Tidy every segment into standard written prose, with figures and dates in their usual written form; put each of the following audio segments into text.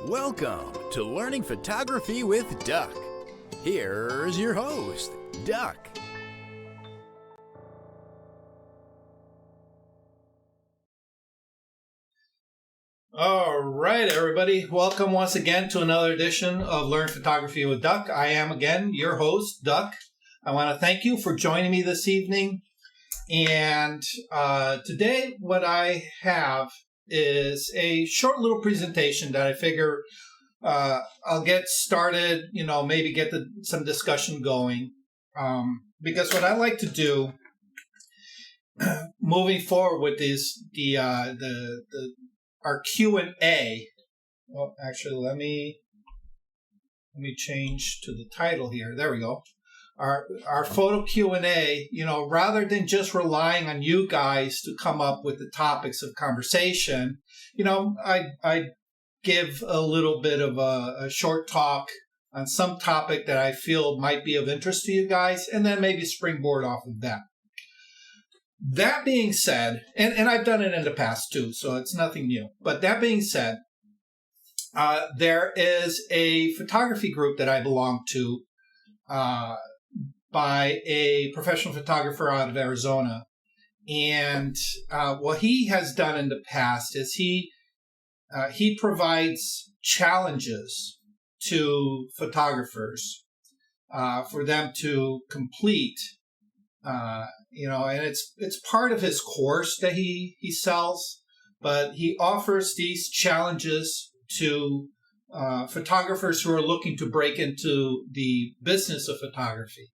Welcome to Learning Photography with Duck. Here's your host, Duck. All right, everybody. Welcome once again to another edition of Learn Photography with Duck. I am, again, your host, Duck. I want to thank you for joining me this evening. And today, what I have is a short little presentation that I figure I'll get started, maybe get some discussion going. Because what I like to do moving forward with our Q&A. Well, actually, let me change to the title here. There we go. Our photo Q&A, rather than just relying on you guys to come up with the topics of conversation, I give a little bit of a short talk on some topic that I feel might be of interest to you guys, and then maybe springboard off of that. That being said, and I've done it in the past too, so it's nothing new. But that being said, there is a photography group that I belong to by a professional photographer out of Arizona. And what he has done in the past is he provides challenges to photographers for them to complete. And it's part of his course that he sells, but he offers these challenges to photographers who are looking to break into the business of photography.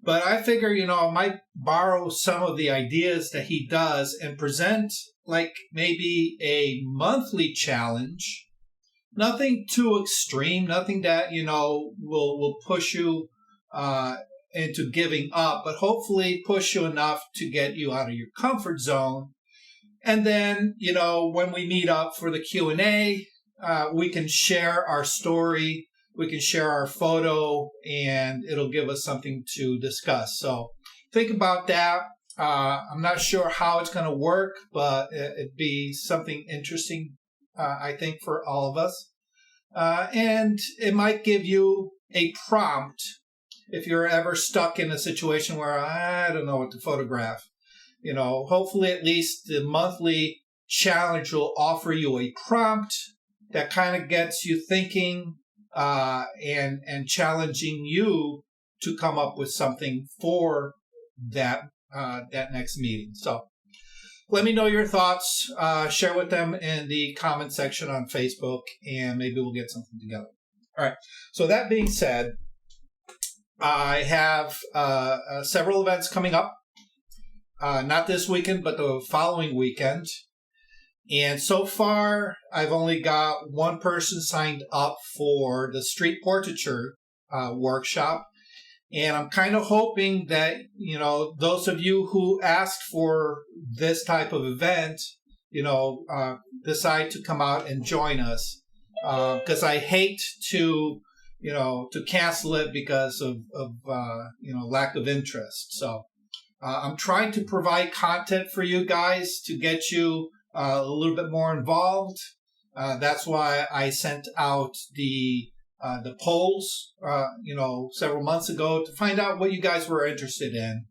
But I figure, I might borrow some of the ideas that he does and present like maybe a monthly challenge. Nothing too extreme, nothing that, will push you into giving up, but hopefully push you enough to get you out of your comfort zone. And then, when we meet up for the Q&A, we can share our story, we can share our photo, and it'll give us something to discuss. So think about that. I'm not sure how it's going to work, but it'd be something interesting, I think, for all of us. And it might give you a prompt if you're ever stuck in a situation where I don't know what to photograph. Hopefully at least the monthly challenge will offer you a prompt that kind of gets you thinking and challenging you to come up with something for that next meeting. So let me know your thoughts. Share with them in the comment section on Facebook, and maybe we'll get something together. All right. So that being said, I have several events coming up. Not this weekend, but the following weekend. And so far, I've only got one person signed up for the street portraiture workshop. And I'm kind of hoping that, those of you who asked for this type of event, decide to come out and join us. Because I hate to cancel it because of lack of interest. So I'm trying to provide content for you guys to get you a little bit more involved. That's why I sent out the polls, several months ago to find out what you guys were interested in,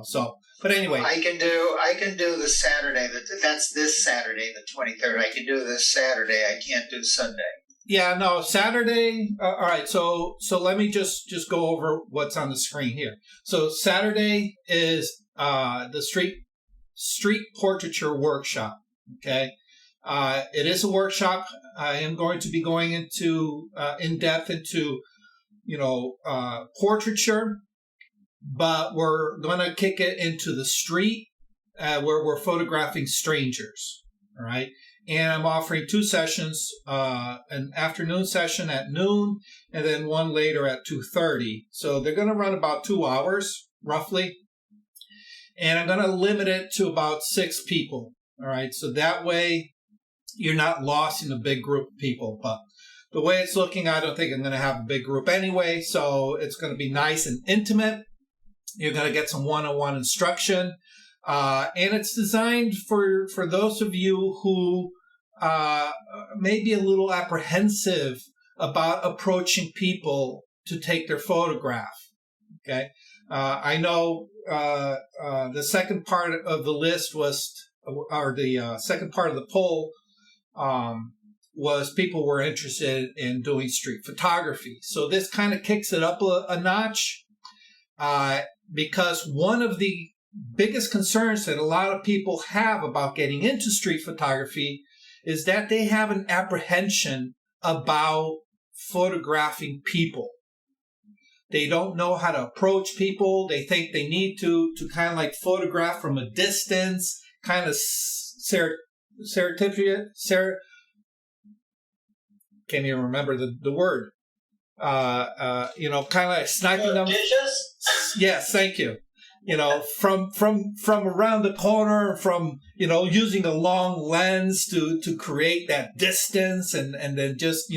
so, but anyway. I can do the Saturday, that's this Saturday, the 23rd. I can do this Saturday. I can't do Sunday. Yeah, no, Saturday. All right. So let me just go over what's on the screen here. So Saturday is, the street portraiture workshop. Okay. It is a workshop. I am going to be going into in depth into portraiture, but we're going to kick it into the street where we're photographing strangers. All right. And I'm offering two sessions, an afternoon session at noon and then one later at 2:30. So they're going to run about 2 hours roughly. And I'm going to limit it to about 6 people. All right. So that way you're not lost in a big group of people. But the way it's looking, I don't think I'm going to have a big group anyway. So it's going to be nice and intimate. You're going to get some one-on-one instruction. And it's designed for those of you who maybe a little apprehensive about approaching people to take their photograph. Okay. I know the second part of the list was, or the second part of the poll was people were interested in doing street photography. So this kind of kicks it up a notch because one of the biggest concerns that a lot of people have about getting into street photography is that they have an apprehension about photographing people. They don't know how to approach people. They think they need to kind of like photograph from a distance, kind of can't even remember the word. Kind of like sniping them. Yes, thank you. From around the corner, from, using a long lens to create that distance and then just,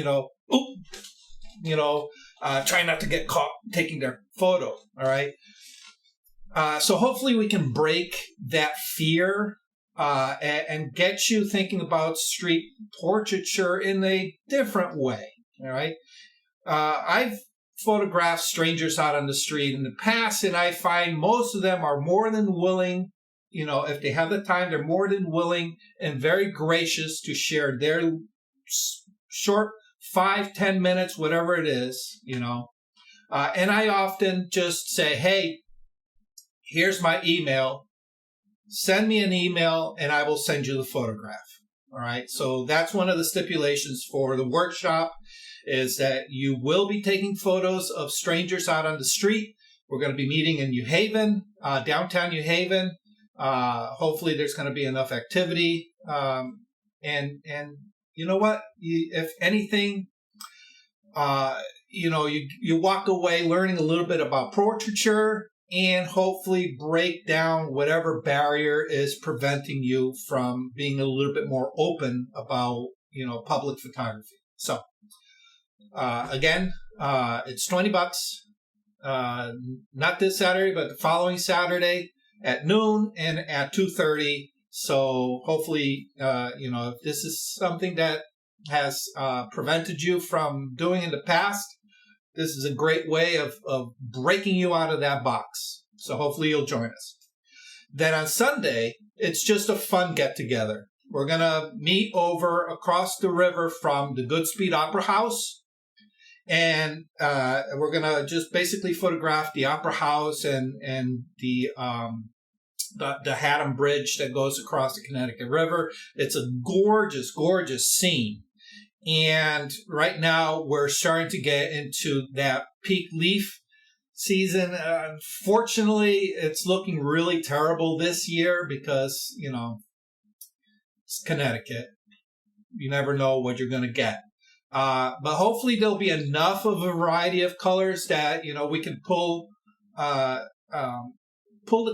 try not to get caught taking their photo. All right. So hopefully we can break that fear and get you thinking about street portraiture in a different way. All right. I've photographed strangers out on the street in the past, and I find most of them are more than willing, if they have the time, they're more than willing and very gracious to share their short 5-10 minutes, whatever it is, and I often just say, hey, here's my email. Send me an email and I will send you the photograph. All right. So that's one of the stipulations for the workshop, is that you will be taking photos of strangers out on the street. We're going to be meeting in New Haven, downtown New Haven. Hopefully there's going to be enough activity. And you know what? If anything, you walk away learning a little bit about portraiture and hopefully break down whatever barrier is preventing you from being a little bit more open about, public photography. So, again, it's $20, not this Saturday, but the following Saturday at noon and at 2:30. So hopefully, if this is something that has prevented you from doing in the past, this is a great way of breaking you out of that box. So hopefully you'll join us. Then on Sunday, it's just a fun get-together. We're going to meet over across the river from the Goodspeed Opera House. And we're going to just basically photograph the Opera House and the Haddam Bridge that goes across the Connecticut River. It's a gorgeous, gorgeous scene. And right now we're starting to get into that peak leaf season. Unfortunately, it's looking really terrible this year because, it's Connecticut. You never know what you're going to get. But hopefully there'll be enough of a variety of colors that, we can pull the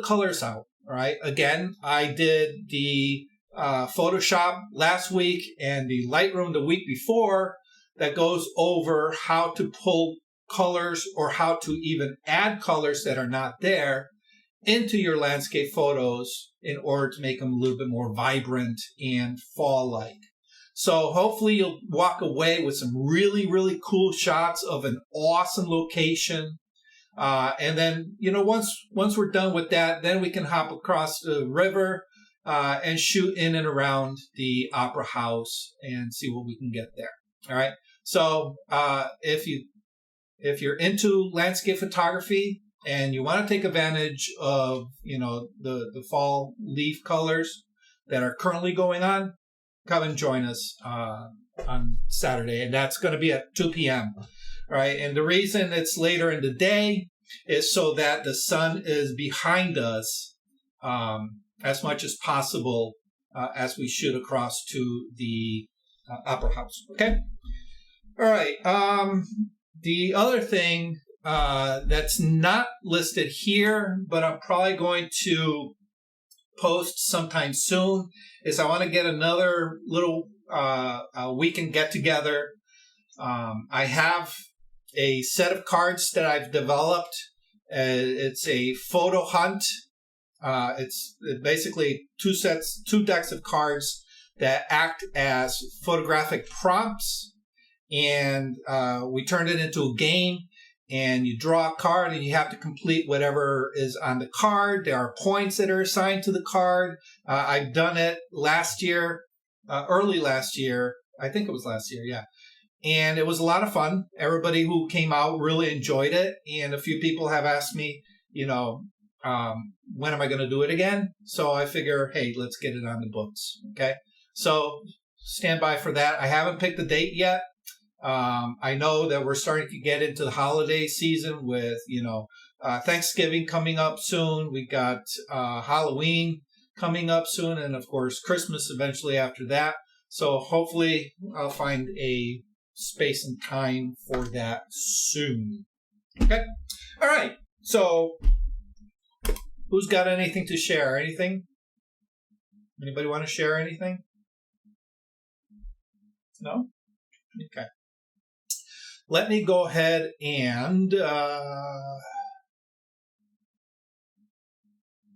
colors out. All right. Again, I did the Photoshop last week and the Lightroom the week before that goes over how to pull colors or how to even add colors that are not there into your landscape photos in order to make them a little bit more vibrant and fall-like. So hopefully you'll walk away with some really, really cool shots of an awesome location. And then, once we're done with that, then we can hop across the river and shoot in and around the Opera House and see what we can get there. All right. So if you're into landscape photography and you want to take advantage of the fall leaf colors that are currently going on, come and join us on Saturday, and that's going to be at 2 p.m. All right. And the reason it's later in the day is so that the sun is behind us as much as possible as we shoot across to the Opera House. Okay? All right. The other thing that's not listed here, but I'm probably going to post sometime soon, is I want to get another little weekend get-together. I have a set of cards that I've developed. It's a photo hunt. It's basically two decks of cards that act as photographic prompts, and we turned it into a game. And you draw a card, and you have to complete whatever is on the card. There are points that are assigned to the card. I've done it last year, early last year. I think it was last year, yeah. And it was a lot of fun. Everybody who came out really enjoyed it. And a few people have asked me, when am I going to do it again? So I figure, hey, let's get it on the books. Okay. So stand by for that. I haven't picked the date yet. I know that we're starting to get into the holiday season with, Thanksgiving coming up soon. We got Halloween coming up soon. And of course, Christmas eventually after that. So hopefully I'll find a space and time for that soon. Okay. All right. So who's got anything to share? Anything? Anybody want to share anything? No? Okay. Let me go ahead and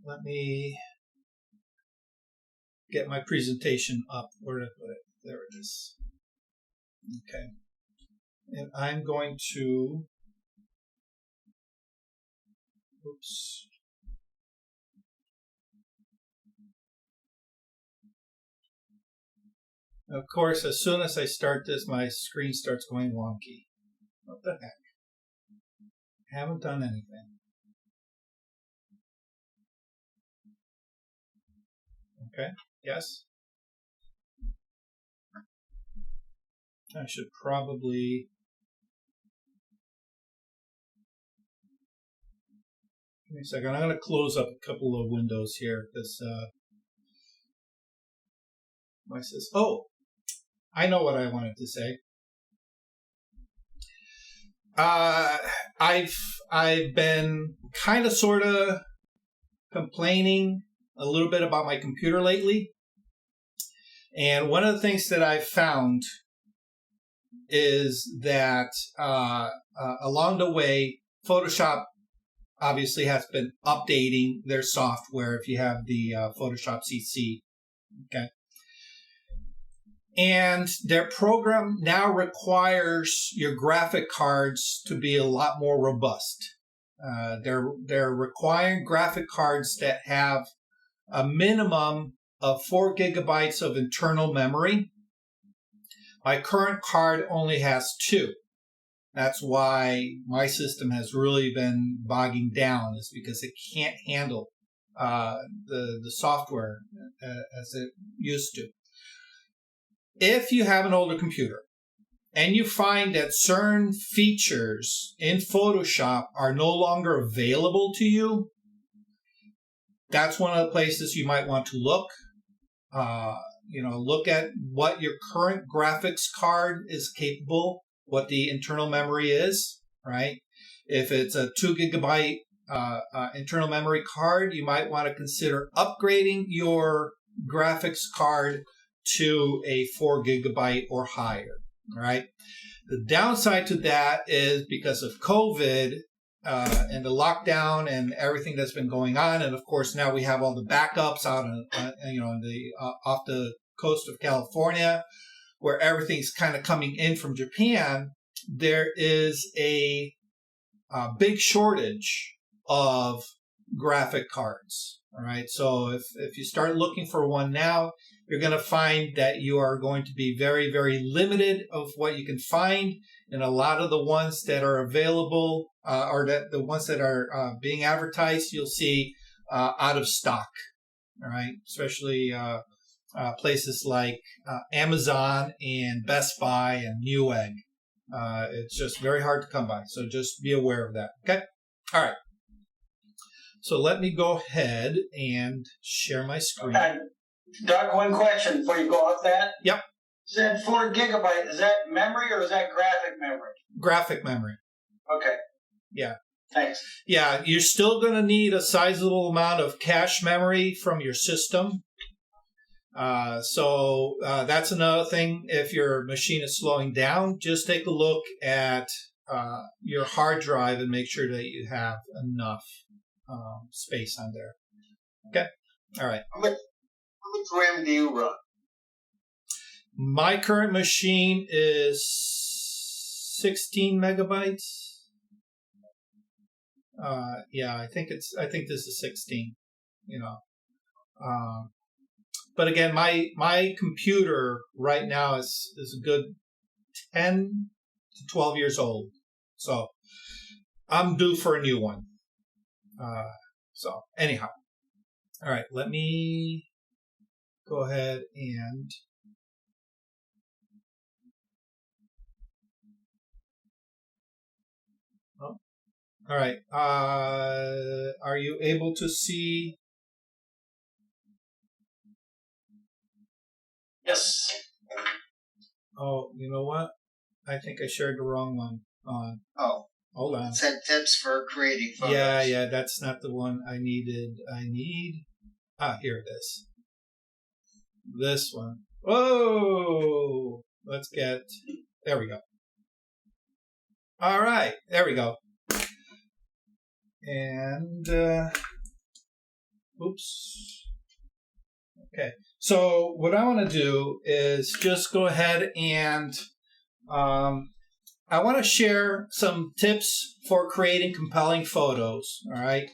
let me get my presentation up. Where did I put it? There it is. Okay. And I'm going to, oops. Of course, as soon as I start this, my screen starts going wonky. What the heck? I haven't done anything. Okay, yes? I should probably... Give me a second. I'm going to close up a couple of windows here because my says, oh, I know what I wanted to say. I've been kind of sort of complaining a little bit about my computer lately. And one of the things that I've found is that along the way, Photoshop obviously has been updating their software if you have the Photoshop CC. Okay. And their program now requires your graphic cards to be a lot more robust. They're requiring graphic cards that have a minimum of 4 gigabytes of internal memory. My current card only has 2. That's why my system has really been bogging down, is because it can't handle the software as it used to. If you have an older computer and you find that certain features in Photoshop are no longer available to you, that's one of the places you might want to look. Look at what your current graphics card is capable, what the internal memory is, right? If it's a 2 gigabyte internal memory card, you might want to consider upgrading your graphics card to a 4 gigabyte or higher, right? The downside to that is because of COVID and the lockdown and everything that's been going on, and of course now we have all the backups out on, off the coast of California, where everything's kind of coming in from Japan. There is a big shortage of graphic cards. All right. So if you start looking for one now, you're going to find that you are going to be very, very limited of what you can find. And a lot of the ones that are available or that the ones that are being advertised, you'll see out of stock. All right. Especially places like Amazon and Best Buy and Newegg. It's just very hard to come by. So just be aware of that. Okay. All right. So let me go ahead and share my screen. Okay. Doug, one question before you go off that. Yep. Is that 4 gigabyte, is that memory or is that graphic memory? Graphic memory. Okay. Yeah. Thanks. Yeah, you're still going to need a sizable amount of cache memory from your system. So that's another thing. If your machine is slowing down, just take a look at your hard drive and make sure that you have enough space on there. Okay? All right. How much RAM do you run? My current machine is 16 megabytes. Yeah, I think this is 16. You know, but again, my computer right now is a good 10 to 12 years old, so I'm due for a new one. So anyhow, all right, let me go ahead and all right. Are you able to see? Yes. Oh, you know what? I think I shared the wrong one on. Oh, Hold on. it said tips for creating photos. Yeah, that's not the one I needed. Here it is. This one. Whoa! There we go. All right, there we go. And, oops. Okay, so what I want to do is just go ahead and I want to share some tips for creating compelling photos, all right?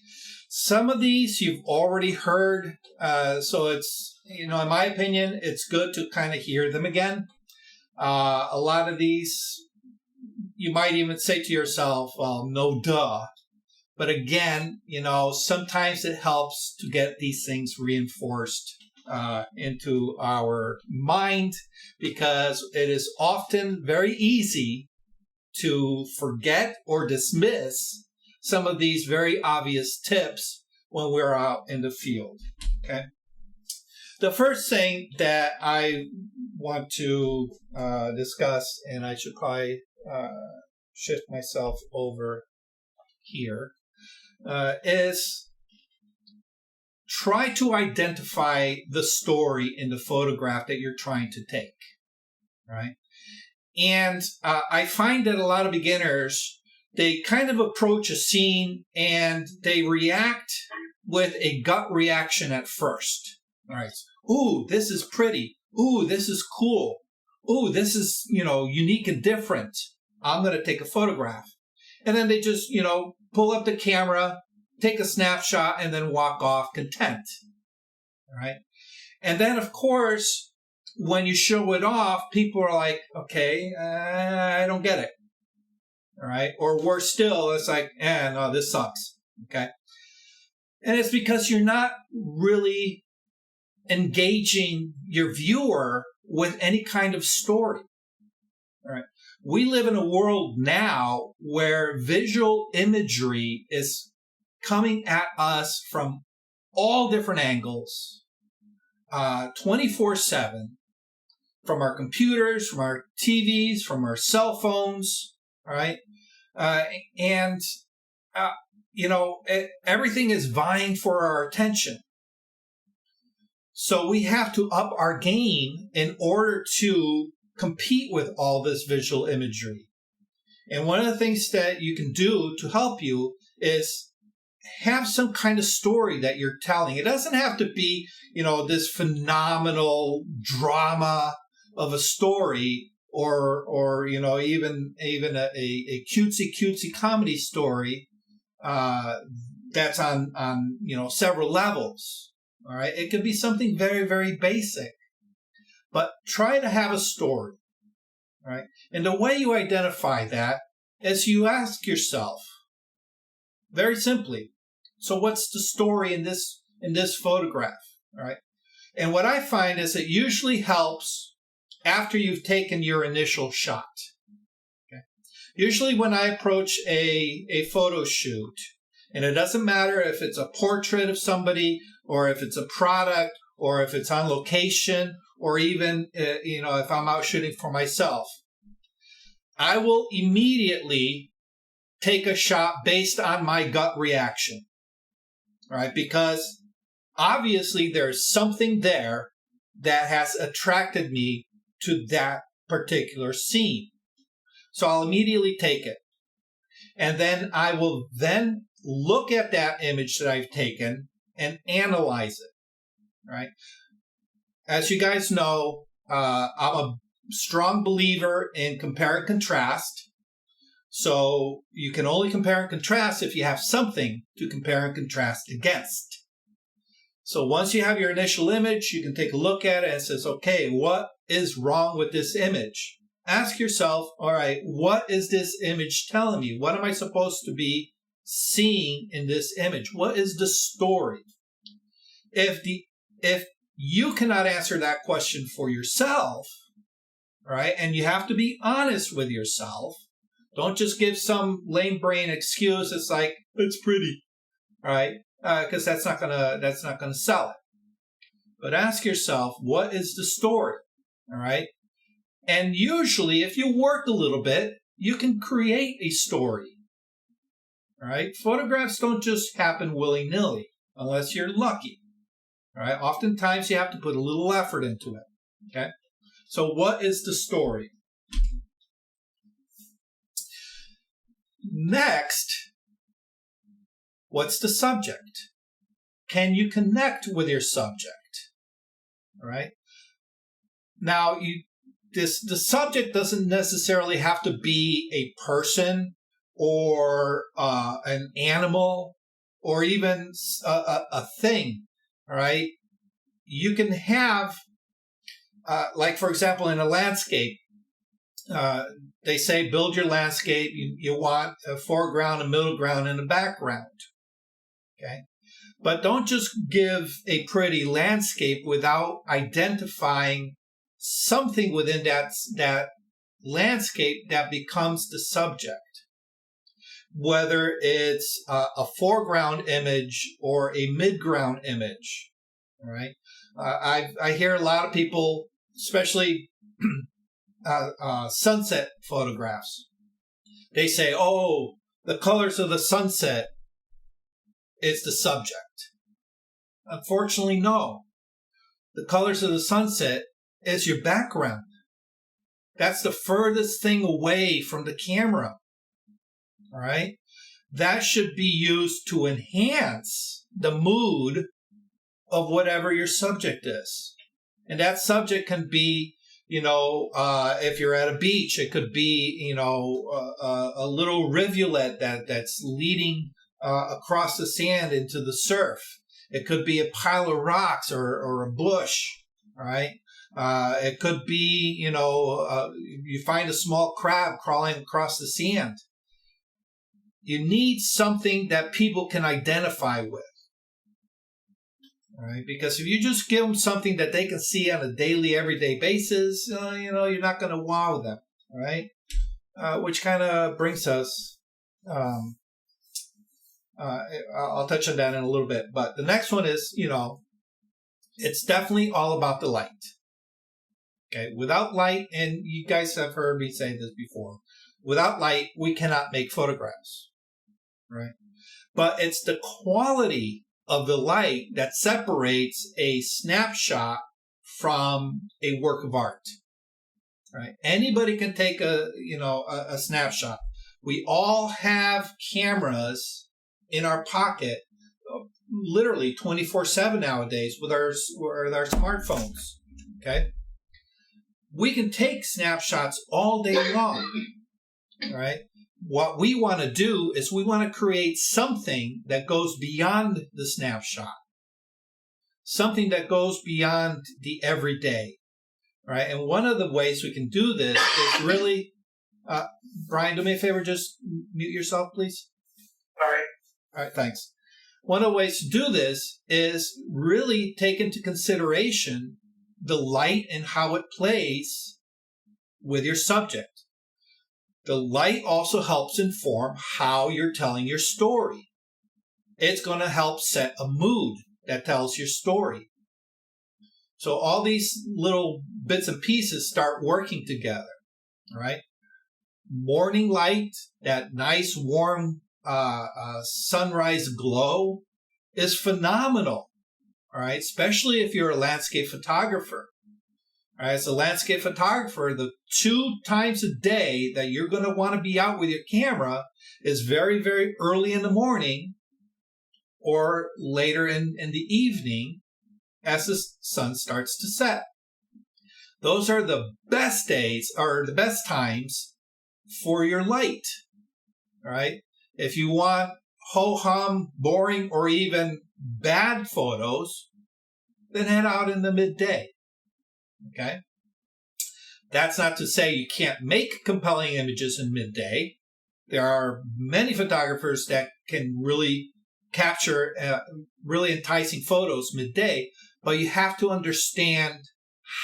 Some of these you've already heard, so it's, in my opinion, it's good to kind of hear them again. A lot of these, you might even say to yourself, well, no duh. But again, sometimes it helps to get these things reinforced into our mind, because it is often very easy to forget or dismiss some of these very obvious tips when we're out in the field. Okay. The first thing that I want to discuss, and I should probably shift myself over here, is try to identify the story in the photograph that you're trying to take, right? And I find that a lot of beginners, they kind of approach a scene and they react with a gut reaction at first. All right. Ooh, this is pretty. Ooh, this is cool. Ooh, this is, unique and different. I'm going to take a photograph. And then they just, pull up the camera, take a snapshot, and then walk off content. All right. And then, of course, when you show it off, people are like, okay, I don't get it. All right. Or worse still, it's like, no, this sucks. Okay. And it's because you're not really engaging your viewer with any kind of story. All right. We live in a world now where visual imagery is coming at us from all different angles, 24/7, from our computers, from our TVs, from our cell phones, all right? Everything is vying for our attention. So we have to up our game in order to compete with all this visual imagery. And one of the things that you can do to help you is have some kind of story that you're telling. It doesn't have to be, this phenomenal drama of a story, or even a cutesy comedy story that's on several levels. All right, it could be something very, very basic, but try to have a story. All right, and the way you identify that is you ask yourself very simply, so what's the story in this photograph? All right, and what I find is it usually helps after you've taken your initial shot. Okay? Usually when I approach a photo shoot, and it doesn't matter if it's a portrait of somebody, or if it's a product, or if it's on location, or even, if I'm out shooting for myself, I will immediately take a shot based on my gut reaction. All right, because obviously there's something there that has attracted me to that particular scene. So I'll immediately take it. And then I will then look at that image that I've taken and analyze it. Right? As you guys know, I'm a strong believer in compare and contrast. So you can only compare and contrast if you have something to compare and contrast against. So once you have your initial image, you can take a look at it and says, okay, what is wrong with this image? Ask yourself, all right, what is this image telling me? What am I supposed to be seeing in this image? What is the story? If you cannot answer that question for yourself, right, and you have to be honest with yourself, don't just give some lame brain excuse. It's like, it's pretty, right? Because that's not gonna sell it. But ask yourself, what is the story? All right. And usually, if you work a little bit, you can create a story. All right. Photographs don't just happen willy-nilly unless you're lucky. All right. Oftentimes, you have to put a little effort into it. Okay. So, what is the story? Next, what's the subject? Can you connect with your subject? All right. Now, the subject doesn't necessarily have to be a person or an animal or even a thing. All right. You can have, like for example, in a landscape. They say build your landscape. You want a foreground, a middle ground, and a background. Okay, but don't just give a pretty landscape without identifying something within that landscape that becomes the subject. Whether it's a foreground image or a midground image. All right, I hear a lot of people, especially sunset photographs. They say, oh, the colors of the sunset is the subject. Unfortunately, no. The colors of the sunset is your background. That's the furthest thing away from the camera. All right? That should be used to enhance the mood of whatever your subject is. And that subject can be, if you're at a beach, it could be, a little rivulet that's leading across the sand into the surf. It could be a pile of rocks or a bush, all right? It could be, you find a small crab crawling across the sand. You need something that people can identify with. All right, because if you just give them something that they can see on a daily, everyday basis, you're not going to wow them, all right? Which kind of brings us, I'll touch on that in a little bit. But the next one is, it's definitely all about the light. Okay, without light, and you guys have heard me say this before, without light, we cannot make photographs, right? But it's the quality of the light that separates a snapshot from a work of art, right? Anybody can take a snapshot. We all have cameras in our pocket, literally 24/7 nowadays with our smartphones, okay? We can take snapshots all day long, all right? What we want to do is we want to create something that goes beyond the snapshot, something that goes beyond the everyday, right? And one of the ways we can do this is really, Brian, do me a favor, just mute yourself, please. All right, thanks. One of the ways to do this is really take into consideration the light and how it plays with your subject. The light also helps inform how you're telling your story. It's going to help set a mood that tells your story. So all these little bits and pieces start working together, right? Morning light, that nice warm sunrise glow is phenomenal, all right? Especially if you're a landscape photographer. All right, as a landscape photographer, the 2 times a day that you're going to want to be out with your camera is very, very early in the morning or later in the evening as the sun starts to set. those are the best days or the best times for your light, right? If you want ho-hum, boring, or even bad photos, then head out in the midday, okay? That's not to say you can't make compelling images in midday. There are many photographers that can really capture really enticing photos midday, but you have to understand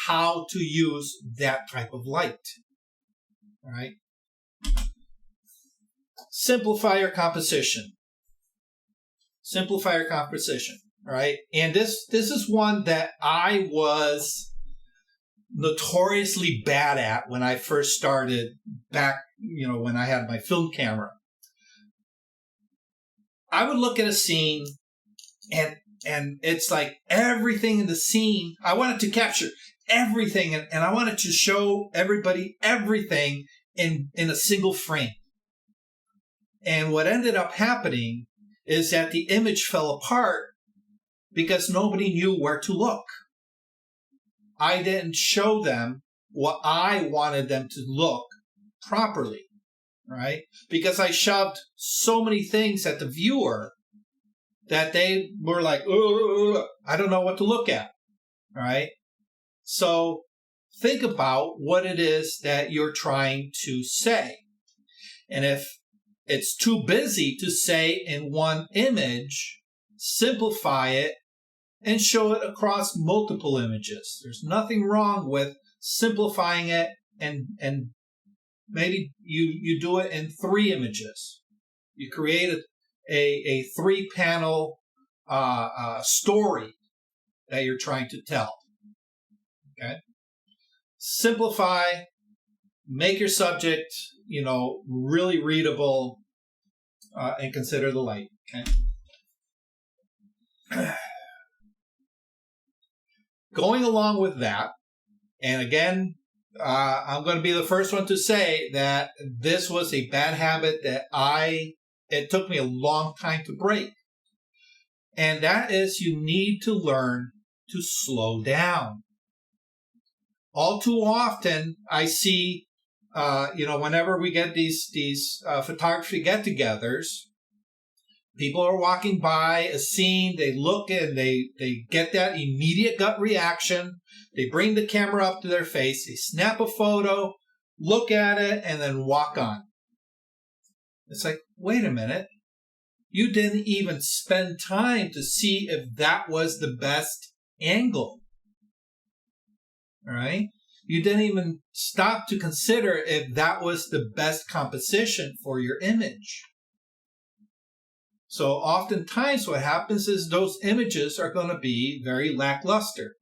how to use that type of light, right? Simplify your composition. Simplify your composition, right? And this is one that I was notoriously bad at when I first started back, when I had my film camera. I would look at a scene and it's like everything in the scene, I wanted to capture everything and I wanted to show everybody everything in a single frame. And what ended up happening is that the image fell apart because nobody knew where to look. I didn't show them what I wanted them to look properly, right? Because I shoved so many things at the viewer that they were like, I don't know what to look at, right? So think about what it is that you're trying to say. And if it's too busy to say in one image, simplify it and show it across multiple images. There's nothing wrong with simplifying it and maybe you do it in 3 images. You create a 3-panel story that you're trying to tell. Okay? Simplify, make your subject, really readable, and consider the light. Okay? Going along with that, and again, I'm going to be the first one to say that this was a bad habit that it took me a long time to break. And that is you need to learn to slow down. All too often, I see, whenever we get these photography get-togethers, people are walking by a scene, they look and they get that immediate gut reaction. They bring the camera up to their face, they snap a photo, look at it, and then walk on. It's like, wait a minute. You didn't even spend time to see if that was the best angle. All right? You didn't even stop to consider if that was the best composition for your image. So oftentimes what happens is those images are going to be very lackluster.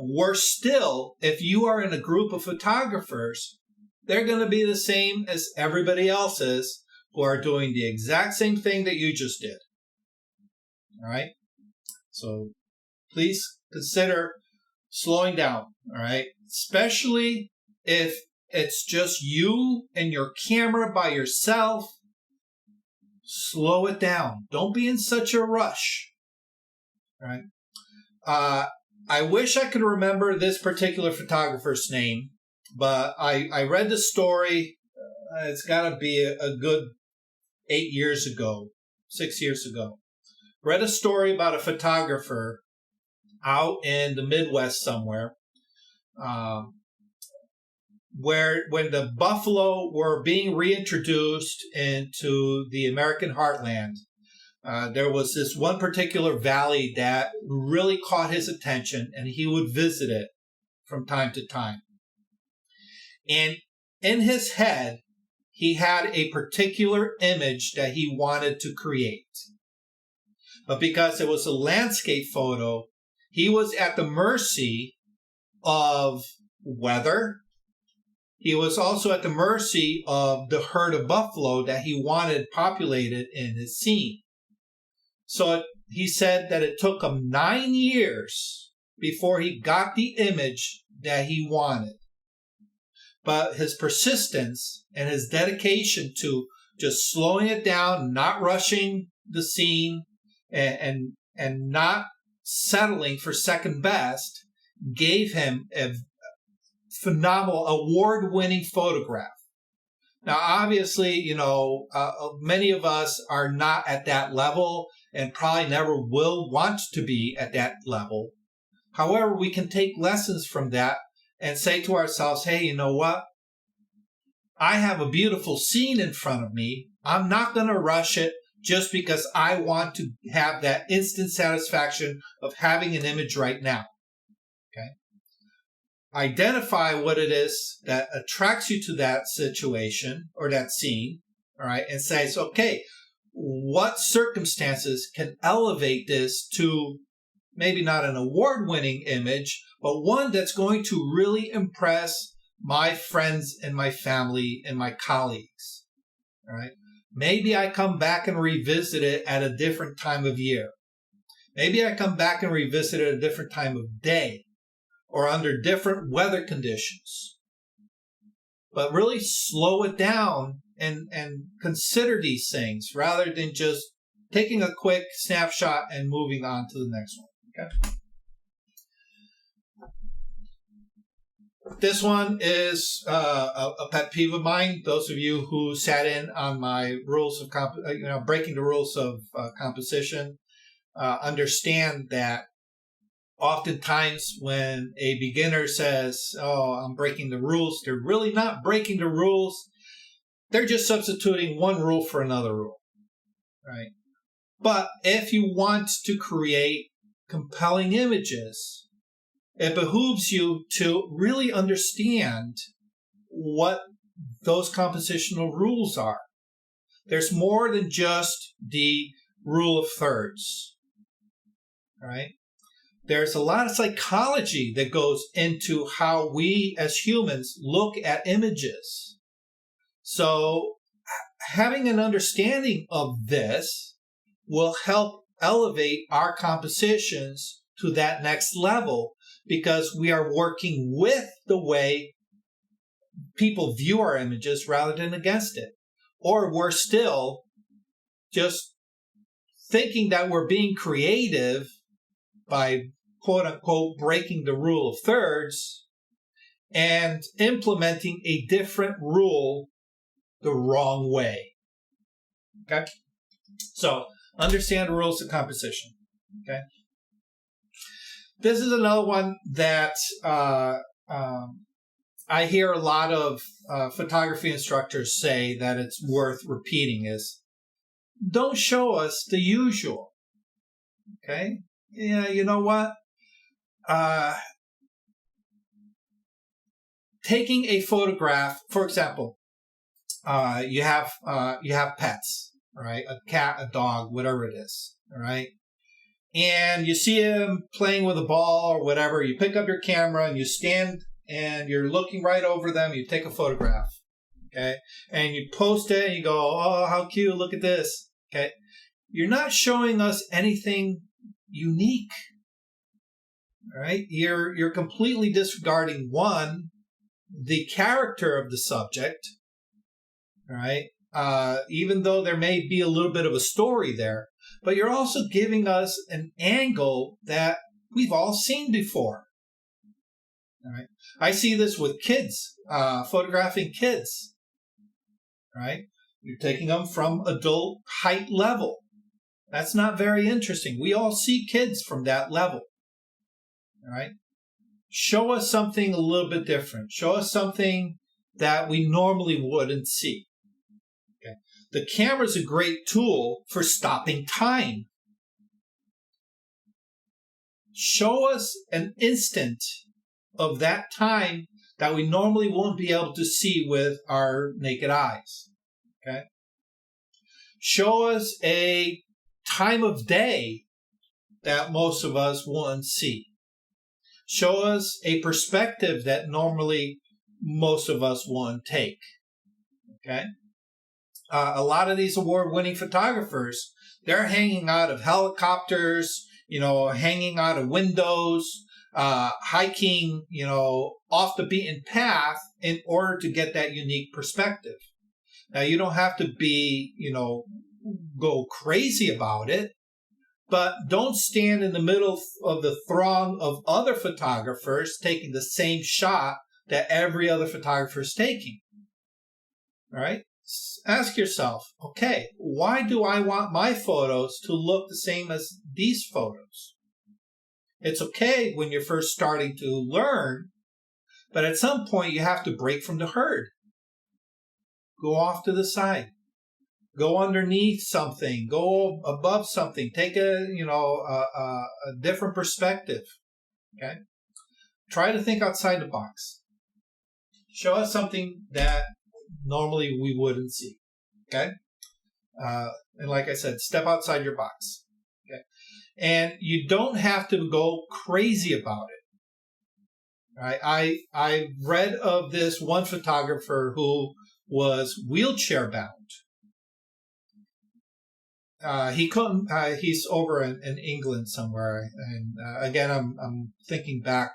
Worse still, if you are in a group of photographers, they're going to be the same as everybody else is who are doing the exact same thing that you just did. All right? So please consider slowing down, all right? Especially if it's just you and your camera by yourself. Slow it down. Don't be in such a rush. All right? I wish I could remember this particular photographer's name, but I read the story. It's got to be a good 8 years ago, 6 years ago. Read a story about a photographer out in the Midwest somewhere, where when the buffalo were being reintroduced into the American heartland, there was this one particular valley that really caught his attention, and he would visit it from time to time. And in his head, he had a particular image that he wanted to create. But because it was a landscape photo, he was at the mercy of weather. He was also at the mercy of the herd of buffalo that he wanted populated in his scene. So he said that it took him 9 years before he got the image that he wanted. But his persistence and his dedication to just slowing it down, not rushing the scene, and not settling for second best, gave him phenomenal, award-winning photograph. Now, obviously, many of us are not at that level and probably never will want to be at that level. However, we can take lessons from that and say to ourselves, hey, you know what? I have a beautiful scene in front of me. I'm not going to rush it just because I want to have that instant satisfaction of having an image right now. Okay? Identify what it is that attracts you to that situation or that scene, all right, and say, okay, what circumstances can elevate this to maybe not an award-winning image, but one that's going to really impress my friends and my family and my colleagues, all right? Maybe I come back and revisit it at a different time of year. Maybe I come back and revisit it at a different time of day or under different weather conditions. But really slow it down and consider these things rather than just taking a quick snapshot and moving on to the next one. Okay. This one is a pet peeve of mine. Those of you who sat in on my rules of breaking the rules of composition understand that oftentimes when a beginner says, "Oh, I'm breaking the rules," they're really not breaking the rules. They're just substituting one rule for another rule, right? But if you want to create compelling images, it behooves you to really understand what those compositional rules are. There's more than just the rule of thirds, right? There's a lot of psychology that goes into how we as humans look at images. So having an understanding of this will help elevate our compositions to that next level, because we are working with the way people view our images rather than against it. Or we're still just thinking that we're being creative by quote unquote breaking the rule of thirds and implementing a different rule the wrong way. Okay? So understand the rules of composition. Okay? This is another one that I hear a lot of photography instructors say that it's worth repeating is, don't show us the usual. Okay? Yeah, you know what? Taking a photograph, for example, you have pets, right? A cat, a dog, whatever it is, all right? And you see him playing with a ball or whatever. You pick up your camera and you stand and you're looking right over them. You take a photograph, okay? And you post it and you go, oh, how cute, look at this, okay? You're not showing us anything unique, all right? You're completely disregarding, one, the character of the subject, all right? Even though there may be a little bit of a story there, but you're also giving us an angle that we've all seen before. All right. I see this with kids, photographing kids. All right. You're taking them from adult height level. That's not very interesting. We all see kids from that level. All right. Show us something a little bit different. Show us something that we normally wouldn't see. The camera is a great tool for stopping time. Show us an instant of that time that we normally won't be able to see with our naked eyes. Okay? Show us a time of day that most of us won't see. Show us a perspective that normally most of us won't take. Okay? A lot of these award-winning photographers, they're hanging out of helicopters, hanging out of windows, hiking, off the beaten path in order to get that unique perspective. Now, you don't have to be, go crazy about it, but don't stand in the middle of the throng of other photographers taking the same shot that every other photographer is taking. All right? Ask yourself, okay, why do I want my photos to look the same as these photos? It's okay when you're first starting to learn, but at some point you have to break from the herd. Go off to the side. Go underneath something. Go above something. Take a different perspective. Okay? Try to think outside the box. Show us something that normally we wouldn't see. Okay? And like I said, step outside your box. Okay? And you don't have to go crazy about it. Right? I read of this one photographer who was wheelchair bound. He couldn't. He's over in England somewhere, and again, I'm thinking back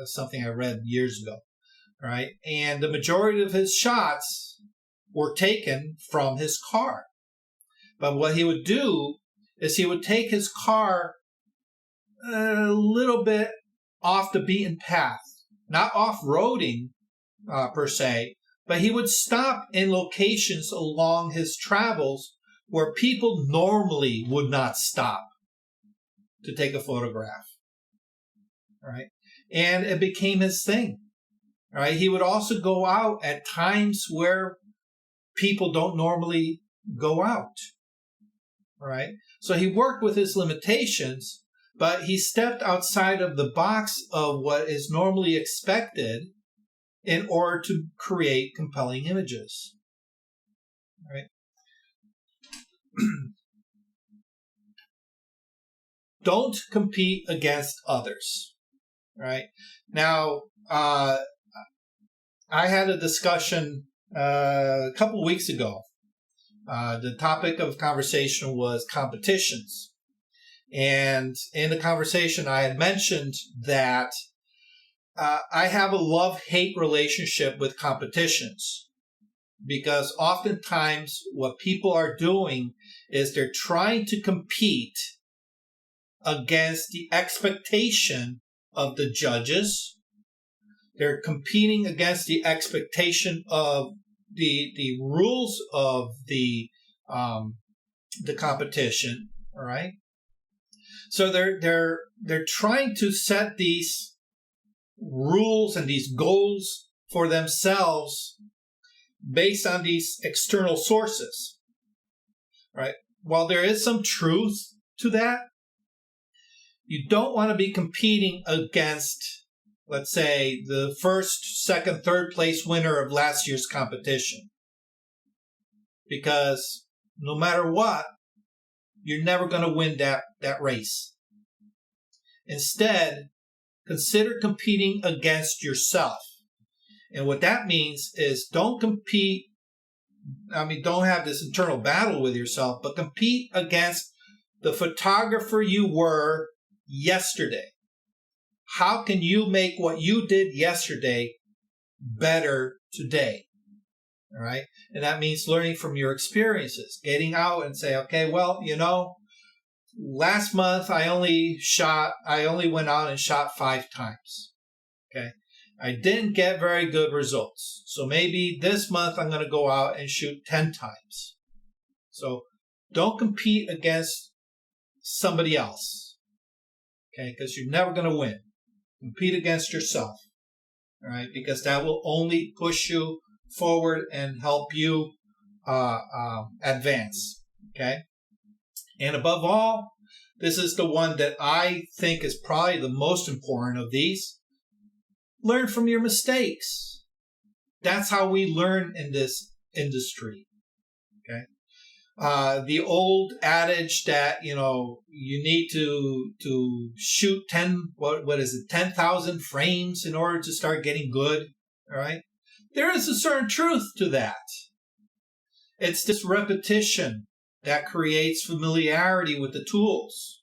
something I read years ago, right? And the majority of his shots were taken from his car. But what he would do is he would take his car a little bit off the beaten path, not off-roading per se, but he would stop in locations along his travels where people normally would not stop to take a photograph, right? And it became his thing, right? He would also go out at times where people don't normally go out, right? So he worked with his limitations, but he stepped outside of the box of what is normally expected in order to create compelling images, right? Don't compete against others, right? Now, I had a discussion a couple of weeks ago. The topic of conversation was competitions. And in the conversation, I had mentioned that I have a love-hate relationship with competitions. Because oftentimes what people are doing is they're trying to compete against the expectation of the judges. They're competing against the expectation of the rules of the competition. All right. So they're trying to set these rules and these goals for themselves based on these external sources, right? While there is some truth to that, you don't want to be competing against, let's say, the first, second, third place winner of last year's competition. Because no matter what, you're never going to win that race. Instead, consider competing against yourself. And what that means is don't compete, don't have this internal battle with yourself, but compete against the photographer you were yesterday. How can you make what you did yesterday better today? All right. And that means learning from your experiences, getting out and say, okay, well, last month I only went out and shot 5 times. Okay. I didn't get very good results. So maybe this month I'm going to go out and shoot 10 times. So don't compete against somebody else. Okay. Because you're never going to win. Compete against yourself. All right. Because that will only push you forward and help you advance. Okay. And above all, this is the one that I think is probably the most important of these. Learn from your mistakes. That's how we learn in this industry. Okay. The old adage that, you need to shoot 10,000 frames in order to start getting good. All right. There is a certain truth to that. It's this repetition that creates familiarity with the tools.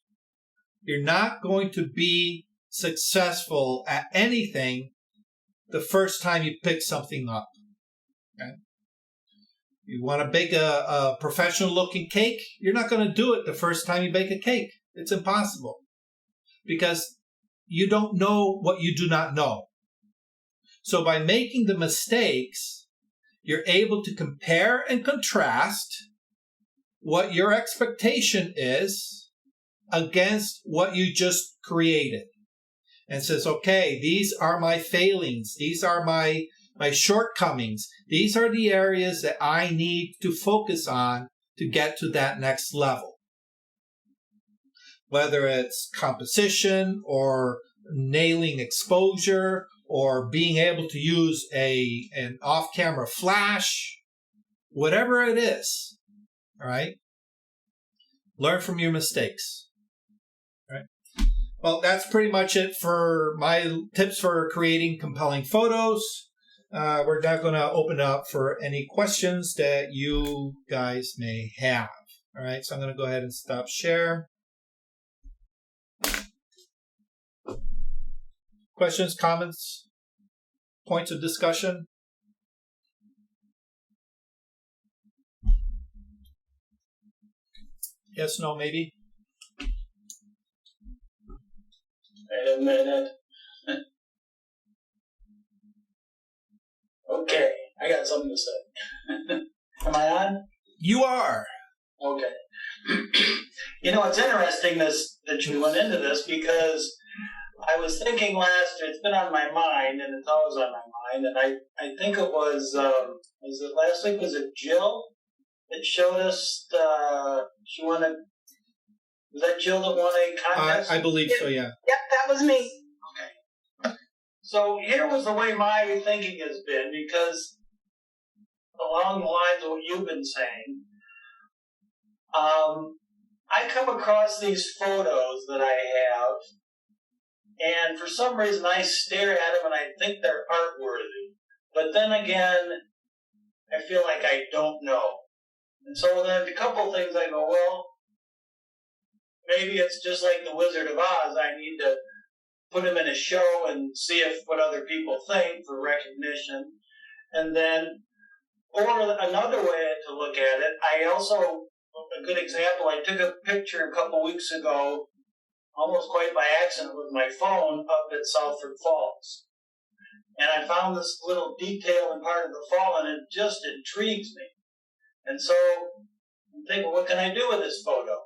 You're not going to be successful at anything the first time you pick something up. Okay? You want to bake a professional looking cake? You're not going to do it the first time you bake a cake. It's impossible. Because you don't know what you do not know. So by making the mistakes, you're able to compare and contrast what your expectation is against what you just created. And says, okay, these are my failings. These are my shortcomings. These are the areas that I need to focus on to get to that next level. Whether it's composition or nailing exposure or being able to use an off-camera flash, whatever it is, all right? Learn from your mistakes. All right? Well, that's pretty much it for my tips for creating compelling photos. We're now going to open up for any questions that you guys may have. All right, so I'm going to go ahead and stop share. Questions, comments, points of discussion? Yes, no, maybe? Wait a minute. Okay, I got something to say. Am I on? You are. Okay. You know, it's interesting that you went into this because I was thinking it's been on my mind, and it's always on my mind, and I think it was it last week, was it Jill that showed us, was that Jill that won a contest? I believe so, yeah. Yep, that was me. Okay. So here was the way my thinking has been, because along the lines of what you've been saying, I come across these photos that I have, and for some reason I stare at them and I think they're art worthy. But then again, I feel like I don't know. And so then a couple things I go, well, maybe it's just like the Wizard of Oz. I need to put him in a show and see what other people think for recognition. And then, or another way to look at it, a good example, I took a picture a couple weeks ago, almost quite by accident with my phone, up at Southford Falls. And I found this little detail in part of the fall, and it just intrigues me. And so I'm thinking, what can I do with this photo?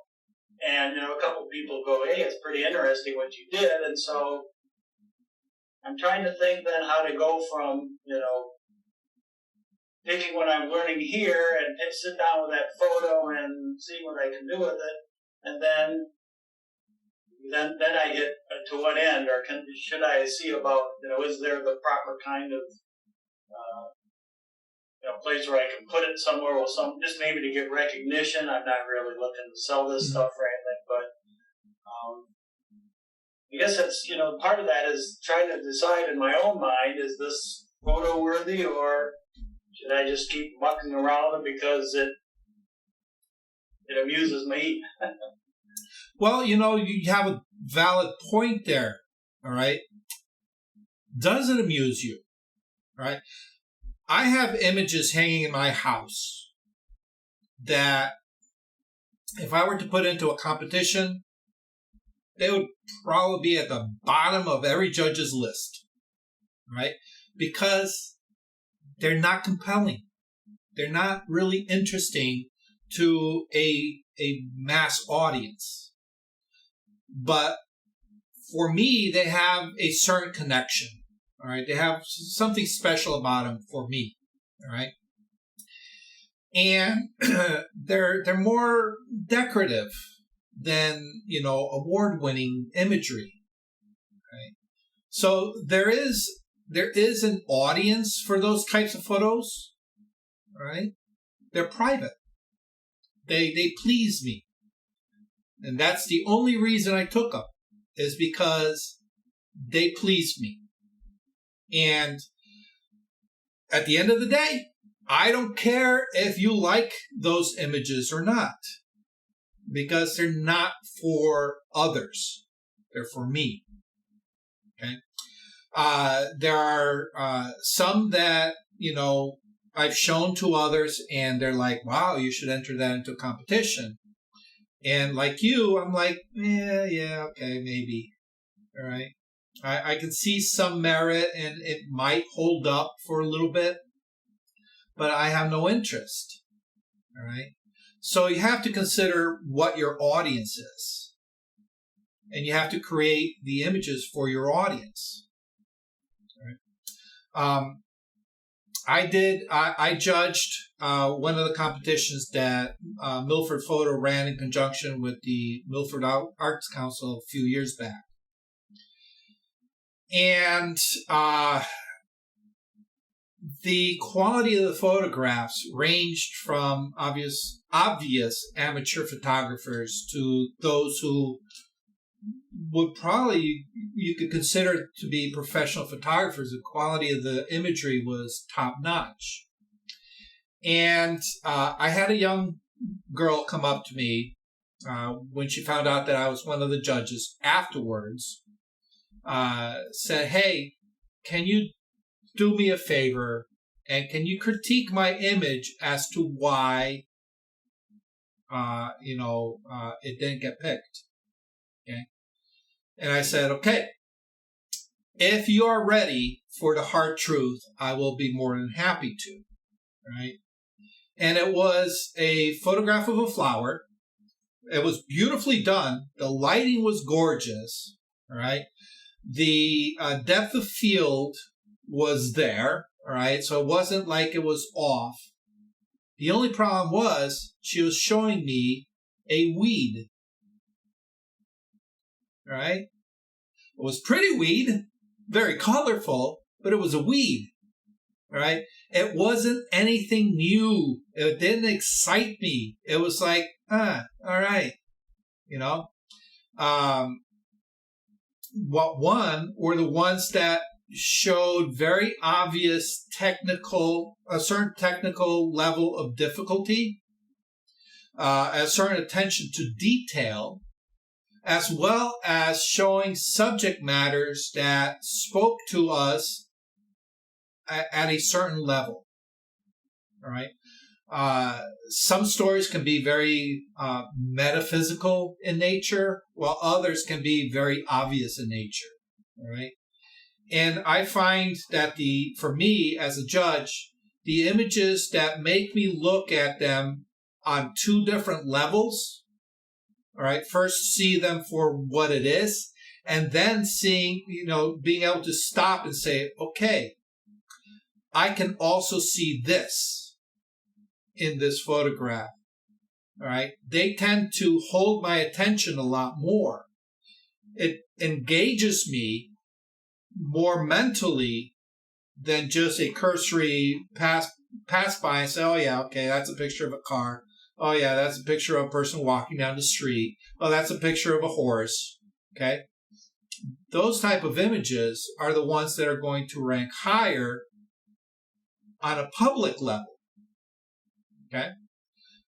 And, a couple people go, hey, it's pretty interesting what you did. And so I'm trying to think then how to go from, taking what I'm learning here and sit down with that photo and see what I can do with it. And then I get to what end, or should I see about, is there the proper kind of, place where I can put it somewhere with just maybe to get recognition. I'm not really looking to sell this stuff or anything, but I guess that's, part of that is trying to decide in my own mind, is this photo worthy, or should I just keep mucking around it because it amuses me? Well, you have a valid point there, all right? Does it amuse you, right? I have images hanging in my house that if I were to put into a competition, they would probably be at the bottom of every judge's list, right? Because they're not compelling. They're not really interesting to a mass audience. But for me, they have a certain connection. All right, they have something special about them for me. All right, and they're more decorative than award-winning imagery. Right, so there is an audience for those types of photos. All right, they're private. They please me, and that's the only reason I took them, is because they pleased me. And at the end of the day, I don't care if you like those images or not, because they're not for others. They're for me. Okay. There are some that, I've shown to others and they're like, wow, you should enter that into a competition. And like you, I'm like, yeah, okay, maybe. All right. I can see some merit and it might hold up for a little bit, but I have no interest. All right. So you have to consider what your audience is, and you have to create the images for your audience. All right. I judged one of the competitions that Milford Photo ran in conjunction with the Milford Arts Council a few years back. And the quality of the photographs ranged from obvious amateur photographers to those who would probably, you could consider to be professional photographers. The quality of the imagery was top notch. And I had a young girl come up to me when she found out that I was one of the judges afterwards, said, "Hey, can you do me a favor and can you critique my image as to why, it didn't get picked?" Okay. And I said, "Okay, if you are ready for the hard truth, I will be more than happy to." Right. And it was a photograph of a flower. It was beautifully done. The lighting was gorgeous. All right. The depth of field was there. All right. So it wasn't like it was off. The only problem was she was showing me a weed. All right. It was pretty weed, very colorful, but it was a weed. All right. It wasn't anything new. It didn't excite me. It was like, all right. What won were the ones that showed very obvious a certain technical level of difficulty, a certain attention to detail, as well as showing subject matters that spoke to us at a certain level. All right. Some stories can be very metaphysical in nature, while others can be very obvious in nature. All right. And I find that for me as a judge, the images that make me look at them on two different levels, all right, first see them for what it is, and then being able to stop and say, okay, I can also see this in this photograph. All right. They tend to hold my attention a lot more. It engages me more mentally than just a cursory pass by and say, oh yeah, okay, that's a picture of a car. Oh yeah, that's a picture of a person walking down the street. Oh, that's a picture of a horse. Okay. Those type of images are the ones that are going to rank higher on a public level. Okay.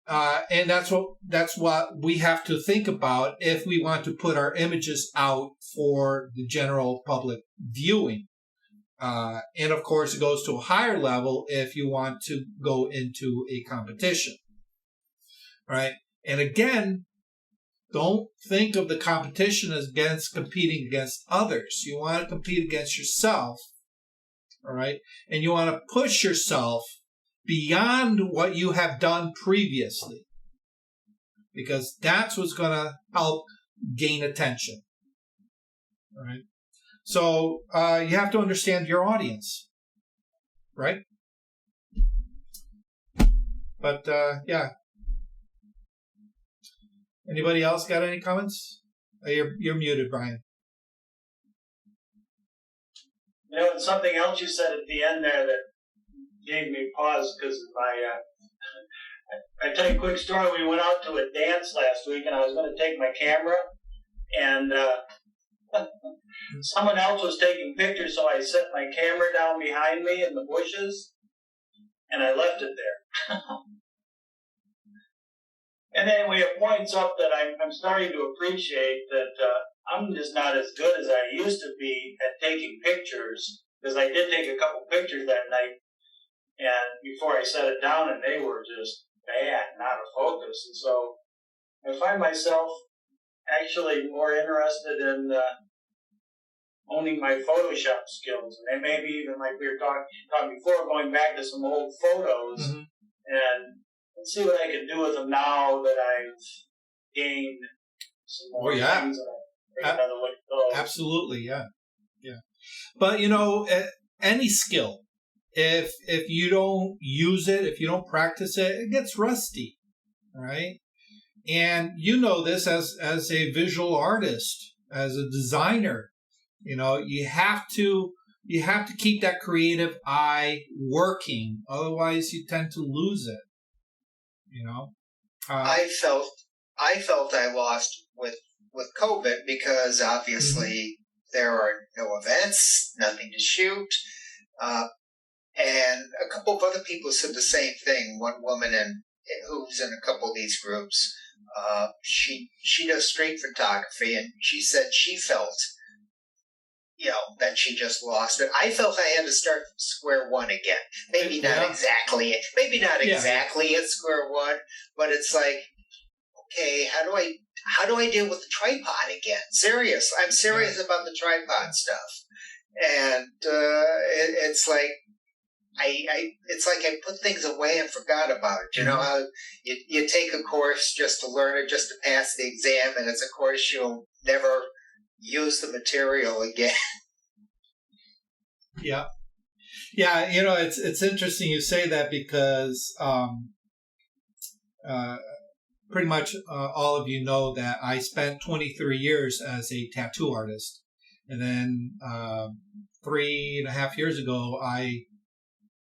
And that's what we have to think about if we want to put our images out for the general public viewing. And of course, it goes to a higher level if you want to go into a competition. Right. And again, don't think of the competition as competing against others. You want to compete against yourself. All right. And you want to push yourself beyond what you have done previously, because that's what's going to help gain attention. All right. So you have to understand your audience, right? But yeah. Anybody else got any comments? You're muted, Brian. And something else you said at the end there that gave me pause, because I tell you a quick story. We went out to a dance last week, and I was going to take my camera, and someone else was taking pictures, so I set my camera down behind me in the bushes, and I left it there. And anyway, it points up that I'm starting to appreciate that I'm just not as good as I used to be at taking pictures, because I did take a couple pictures that night, and before I set it down, and they were just bad, not a focus. And so I find myself actually more interested in honing my Photoshop skills, and maybe even like we were talking before, going back to some old photos and see what I can do with them now that I've gained some more things. And I take another look at those. Absolutely, yeah. But any skill, if you don't use it, if you don't practice it, it gets rusty, right? And you know this as a visual artist, as a designer, you have to keep that creative eye working, otherwise you tend to lose it. I felt I lost with COVID because obviously there are no events, nothing to shoot, and a couple of other people said the same thing. One woman who's in a couple of these groups, she does street photography, and she said she felt, that she just lost it. I felt I had to start from square one again. Maybe not exactly at square one, but it's like, okay, how do I deal with the tripod again? I'm serious about the tripod stuff, and it's like I put things away and forgot about it. You know how you take a course just to learn it, just to pass the exam, and it's a course you'll never use the material again. Yeah. It's interesting you say that because pretty much all of you know that I spent 23 years as a tattoo artist, and then 3.5 years ago I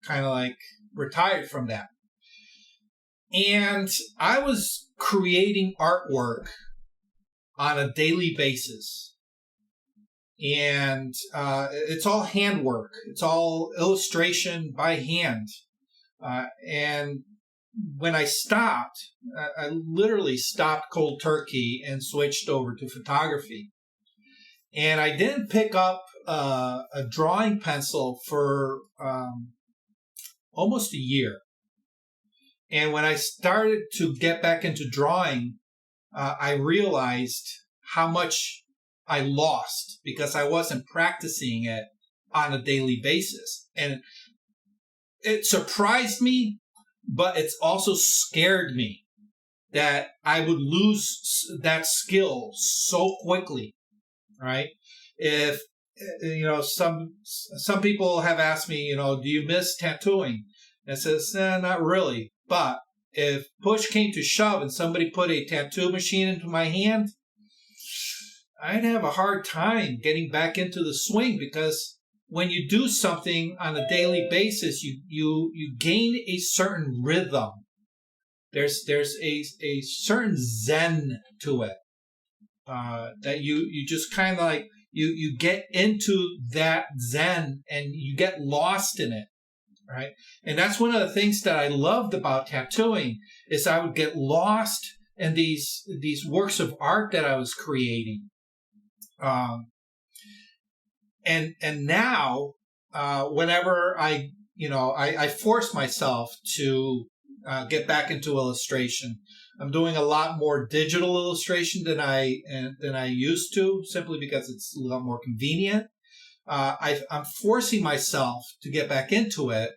kind of like retired from that, and I was creating artwork on a daily basis. And it's all handwork. It's all illustration by hand. And when I stopped, I literally stopped cold turkey and switched over to photography. And I didn't pick up a drawing pencil for almost a year. And when I started to get back into drawing, I realized how much I lost because I wasn't practicing it on a daily basis. And it surprised me, but it's also scared me that I would lose that skill so quickly, right? If, some people have asked me, do you miss tattooing? And I says, not really. But if push came to shove and somebody put a tattoo machine into my hand, I'd have a hard time getting back into the swing, because when you do something on a daily basis, you gain a certain rhythm. There's a certain zen to it that you just kind of like you get into that zen and you get lost in it, right? And that's one of the things that I loved about tattooing is I would get lost in these works of art that I was creating. And now, whenever I force myself to get back into illustration, I'm doing a lot more digital illustration than I used to, simply because it's a lot more convenient. I'm forcing myself to get back into it,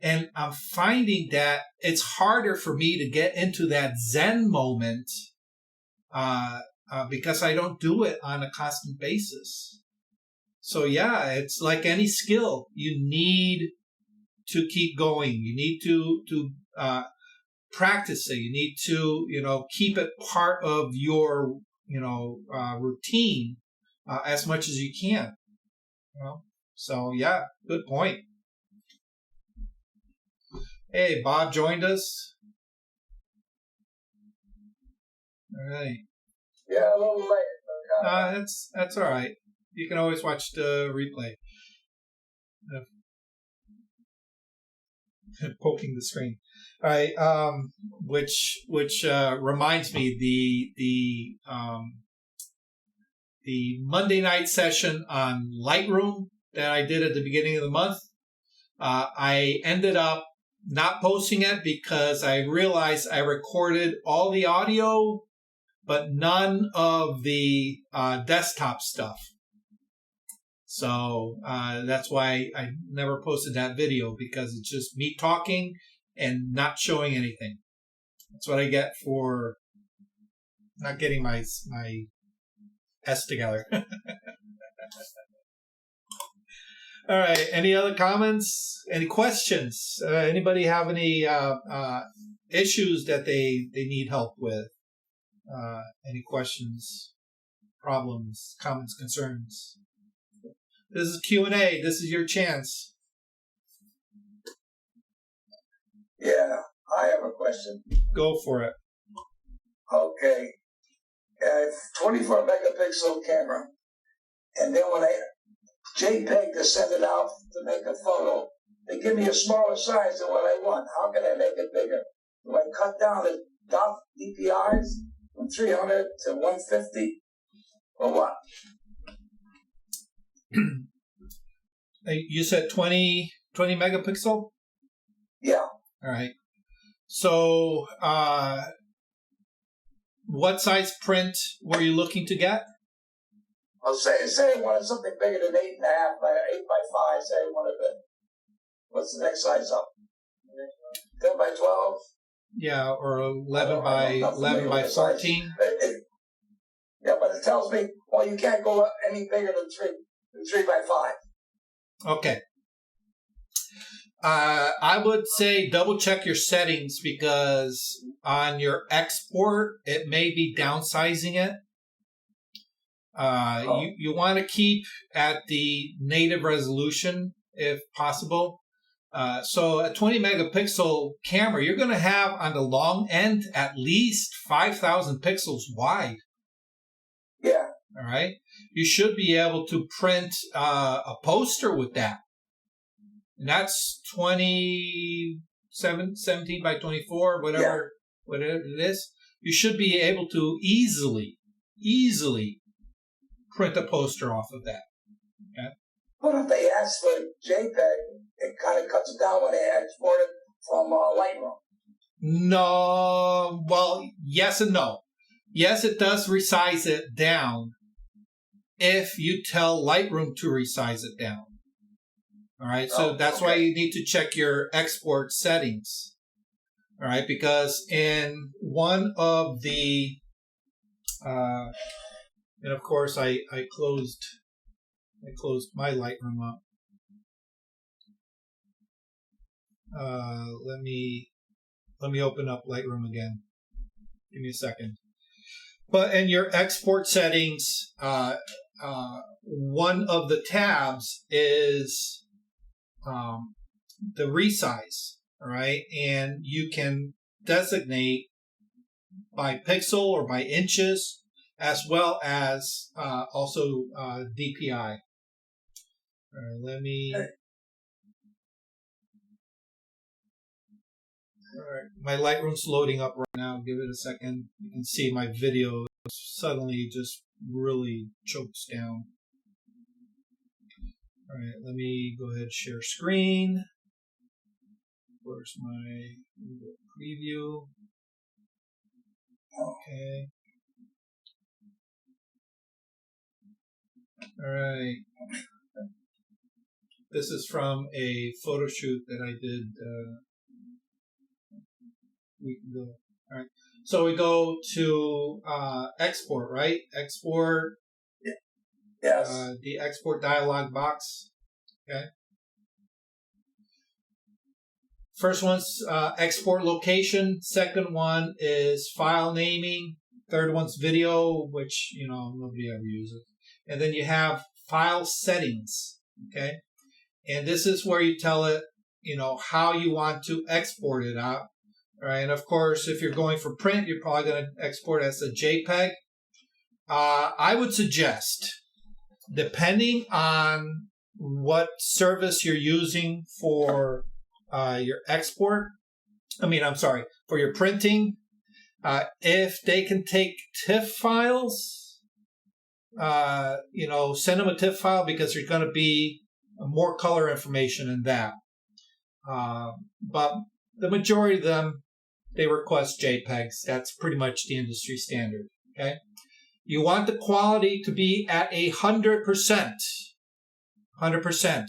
and I'm finding that it's harder for me to get into that Zen moment, because I don't do it on a constant basis. So yeah, it's like any skill. You need to keep going. You need to practice it. You need to, keep it part of your, routine as much as you can. So yeah, good point. Hey, Bob joined us. All right. Yeah, a little late. That's all right. You can always watch the replay. Poking the screen. All right. Which reminds me the Monday night session on Lightroom that I did at the beginning of the month. I ended up not posting it because I realized I recorded all the audio, but none of the desktop stuff. So that's why I never posted that video, because it's just me talking and not showing anything. That's what I get for not getting my S together. All right. Any other comments? Any questions? Anybody have any issues that they need help with? Any questions, problems, comments, concerns? This is Q&A. This is your chance. Yeah, I have a question. Go for it. Okay. 24 megapixel camera. And then when I JPEG to send it out to make a photo, they give me a smaller size than what I want. How can I make it bigger? Do I cut down the DPIs from 300 to 150? Or what? You said 20 megapixel? Yeah. All right. So, what size print were you looking to get? I'll say I wanted something bigger than 8.5 by 8 by 5. Say I wanted what's the next size up? 10 by 12? Yeah, or 11 by 14. Yeah, but it tells me, well, you can't go any bigger than 3 by 5. Okay. I would say double check your settings, because on your export, it may be downsizing it. You want to keep at the native resolution if possible. So a 20 megapixel camera, you're going to have on the long end at least 5,000 pixels wide. Yeah. All right. You should be able to print a poster with that. And that's 17 by 24, whatever it is. You should be able to easily print a poster off of that. Okay. But if they ask for JPEG, it kind of cuts it down when they export it from Lightroom. No, well, yes and no. Yes, it does resize it down if you tell Lightroom to resize it down. All right, so that's why you need to check your export settings. All right, because in one of the, and of course I closed my Lightroom up. Let me open up Lightroom again. Give me a second. But in your export settings, one of the tabs is the resize, all right? And you can designate by pixel or by inches, as well as also DPI. All right, let me... All right, my Lightroom's loading up right now. Give it a second. You can see my video suddenly just really chokes down. All right, let me go ahead and share screen. Where's my preview? Okay. All right. This is from a photo shoot that I did a week ago. All right. So we go to export, right? Export. Yes. The export dialog box. Okay. First one's export location. Second one is file naming. Third one's video, which, nobody ever uses. And then you have file settings. Okay. And this is where you tell it, how you want to export it out. All right. And of course, if you're going for print, you're probably going to export as a JPEG. I would suggest, depending on what service you're using for your export, for your printing, if they can take TIFF files, send them a TIFF file, because there's going to be more color information in that. But the majority of them, they request JPEGs. That's pretty much the industry standard. Okay. You want the quality to be at 100%. 100%.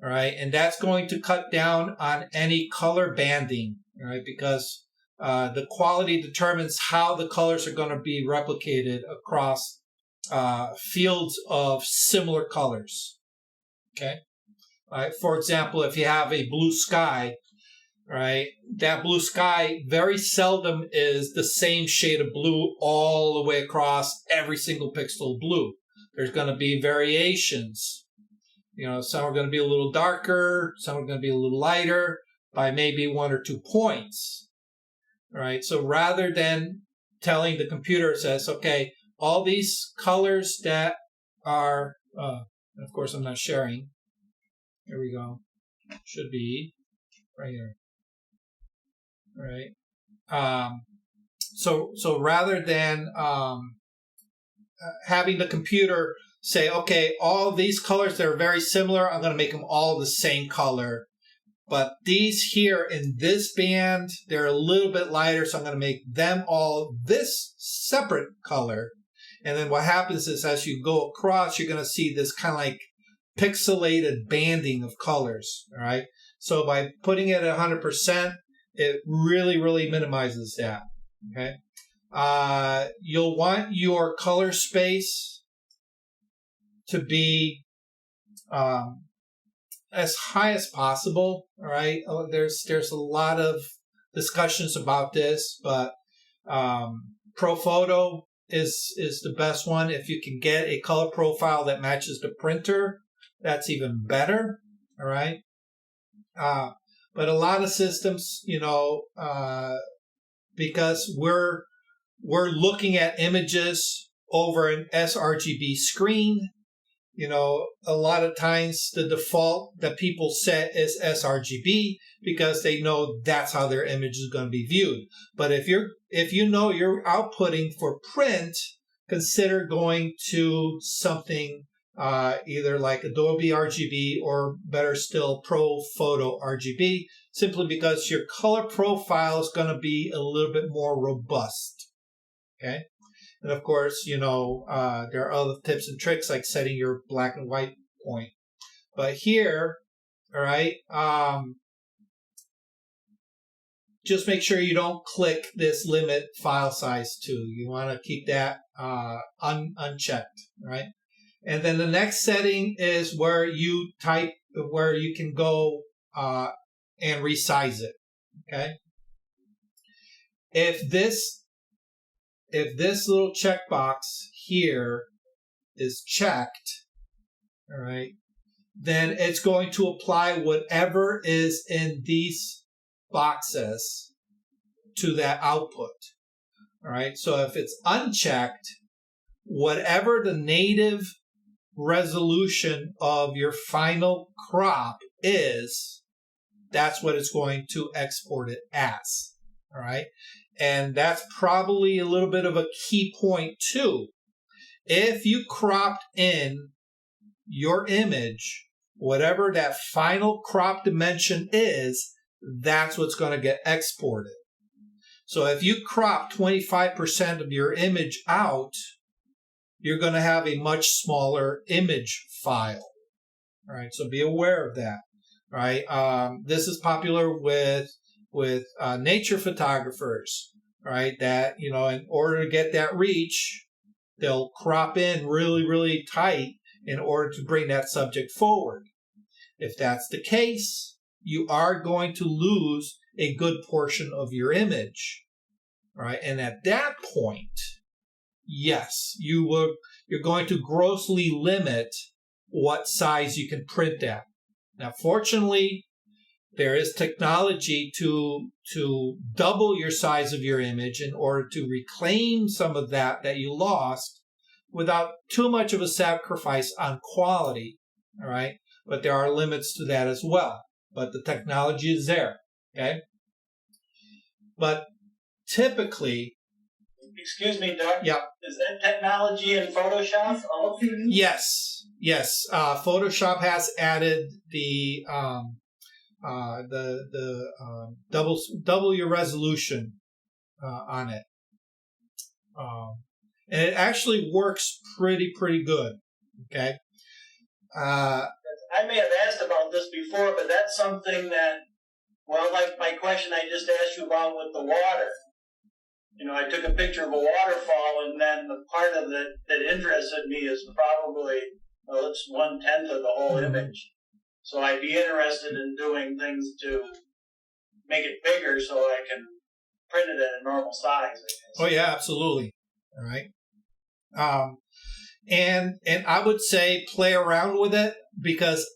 All right, and that's going to cut down on any color banding, all right, because the quality determines how the colors are going to be replicated across fields of similar colors. Okay, all right. For example, if you have a blue sky, right, that blue sky very seldom is the same shade of blue all the way across every single pixel of blue. There's going to be variations. Some are going to be a little darker, some are going to be a little lighter by maybe 1 or 2 points. All right, so rather than telling the computer, it says, okay, all these colors that are, of course I'm not sharing. Here we go. Should be right here. All right. So rather than having the computer say, okay, all these colors, they're very similar, I'm going to make them all the same color. But these here in this band, they're a little bit lighter, so I'm going to make them all this separate color. And then what happens is as you go across, you're going to see this kind of like pixelated banding of colors, all right? So by putting it at 100%, it really, really minimizes that, okay? You'll want your color space to be as high as possible. All right. There's a lot of discussions about this, but ProPhoto is the best one. If you can get a color profile that matches the printer, that's even better. All right. But a lot of systems, because we're looking at images over an sRGB screen. A lot of times the default that people set is sRGB because they know that's how their image is going to be viewed. But if you're outputting for print, consider going to something either like Adobe RGB or better still ProPhoto RGB, simply because your color profile is going to be a little bit more robust. Okay. And of course, there are other tips and tricks like setting your black and white point. But here, all right, just make sure you don't click this limit file size to. You want to keep that unchecked, right? And then the next setting is where you can go and resize it, okay? If this little checkbox here is checked, all right, then it's going to apply whatever is in these boxes to that output. All right, so if it's unchecked, whatever the native resolution of your final crop is, that's what it's going to export it as. All right. And that's probably a little bit of a key point too. If you cropped in your image, whatever that final crop dimension is, that's what's going to get exported. So if you crop 25% of your image out, you're going to have a much smaller image file. All right. So be aware of that. All right. This is popular with nature photographers, right? That, in order to get that reach, they'll crop in really, really tight in order to bring that subject forward. If that's the case, you are going to lose a good portion of your image, right? And at that point, yes, you're going to grossly limit what size you can print at. Now, fortunately, there is technology to double your size of your image in order to reclaim some of that you lost without too much of a sacrifice on quality, all right? But there are limits to that as well. But the technology is there, okay? But typically... Excuse me, Doug? Yep. Is that technology in Photoshop? Yes. Photoshop has added the double your resolution on it, and it actually works pretty good. Okay. I may have asked about this before, but that's something that, well, like my question I just asked you about with the water. You know, I took a picture of a waterfall, and then the part of it that interested me is probably, well, it's 1/10 of the whole image. So I'd be interested in doing things to make it bigger so I can print it at a normal size, I guess. Oh yeah, absolutely. All right. And I would say play around with it, because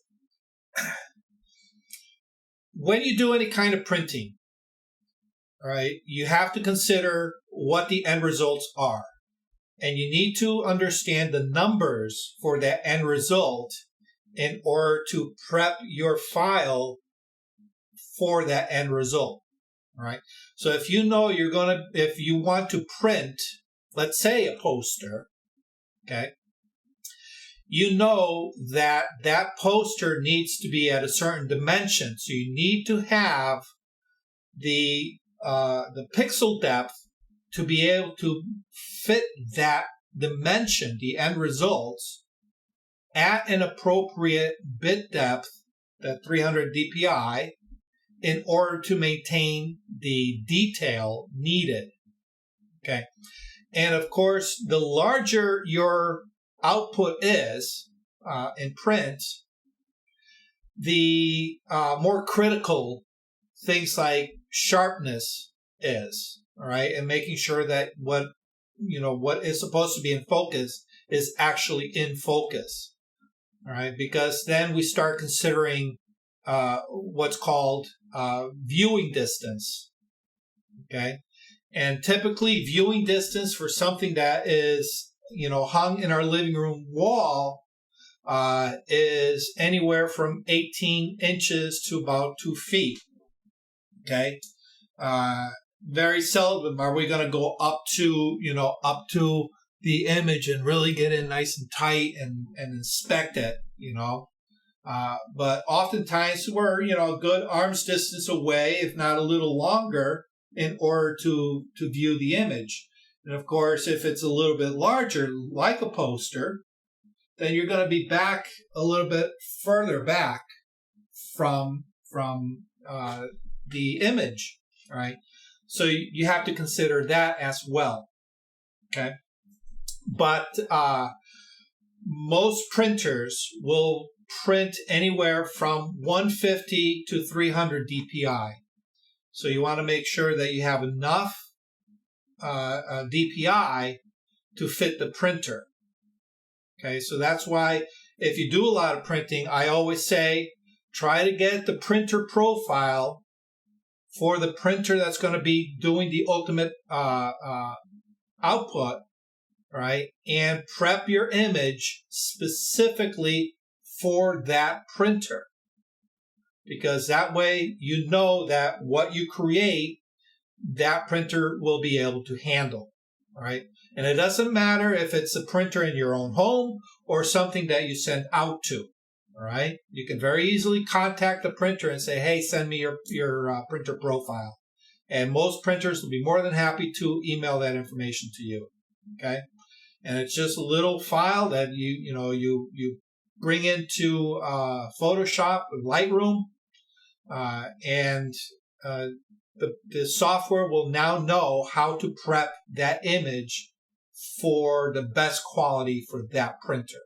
when you do any kind of printing, all right, you have to consider what the end results are. And you need to understand the numbers for that end result in order to prep your file for that end result. All right. So if you know if you want to print, let's say, a poster, okay, you know that that poster needs to be at a certain dimension. So you need to have the pixel depth to be able to fit that dimension, the end results, at an appropriate bit depth, that 300 dpi, in order to maintain the detail needed. Okay. And of course, the larger your output is in print, the more critical things like sharpness is. All right. And making sure that what is supposed to be in focus is actually in focus. All right. Because then we start considering what's called viewing distance. Okay. And typically viewing distance for something that is, hung in our living room wall is anywhere from 18 inches to about 2 feet. Okay. Very seldom are we going to go up to the image and really get in nice and tight and inspect it, but oftentimes we're, a good arm's distance away, if not a little longer, in order to view the image. And of course, if it's a little bit larger, like a poster, then you're going to be back a little bit further back from the image, right? So you have to consider that as well, okay? But most printers will print anywhere from 150 to 300 dpi. So you want to make sure that you have enough dpi to fit the printer. Okay, so that's why if you do a lot of printing, I always say try to get the printer profile for the printer that's going to be doing the ultimate output, right? And prep your image specifically for that printer. Because that way you know that what you create, that printer will be able to handle, right? And it doesn't matter if it's a printer in your own home or something that you send out to, all right? You can very easily contact the printer and say, hey, send me your printer profile. And most printers will be more than happy to email that information to you, okay? And it's just a little file that you bring into Photoshop with Lightroom, and the software will now know how to prep that image for the best quality for that printer,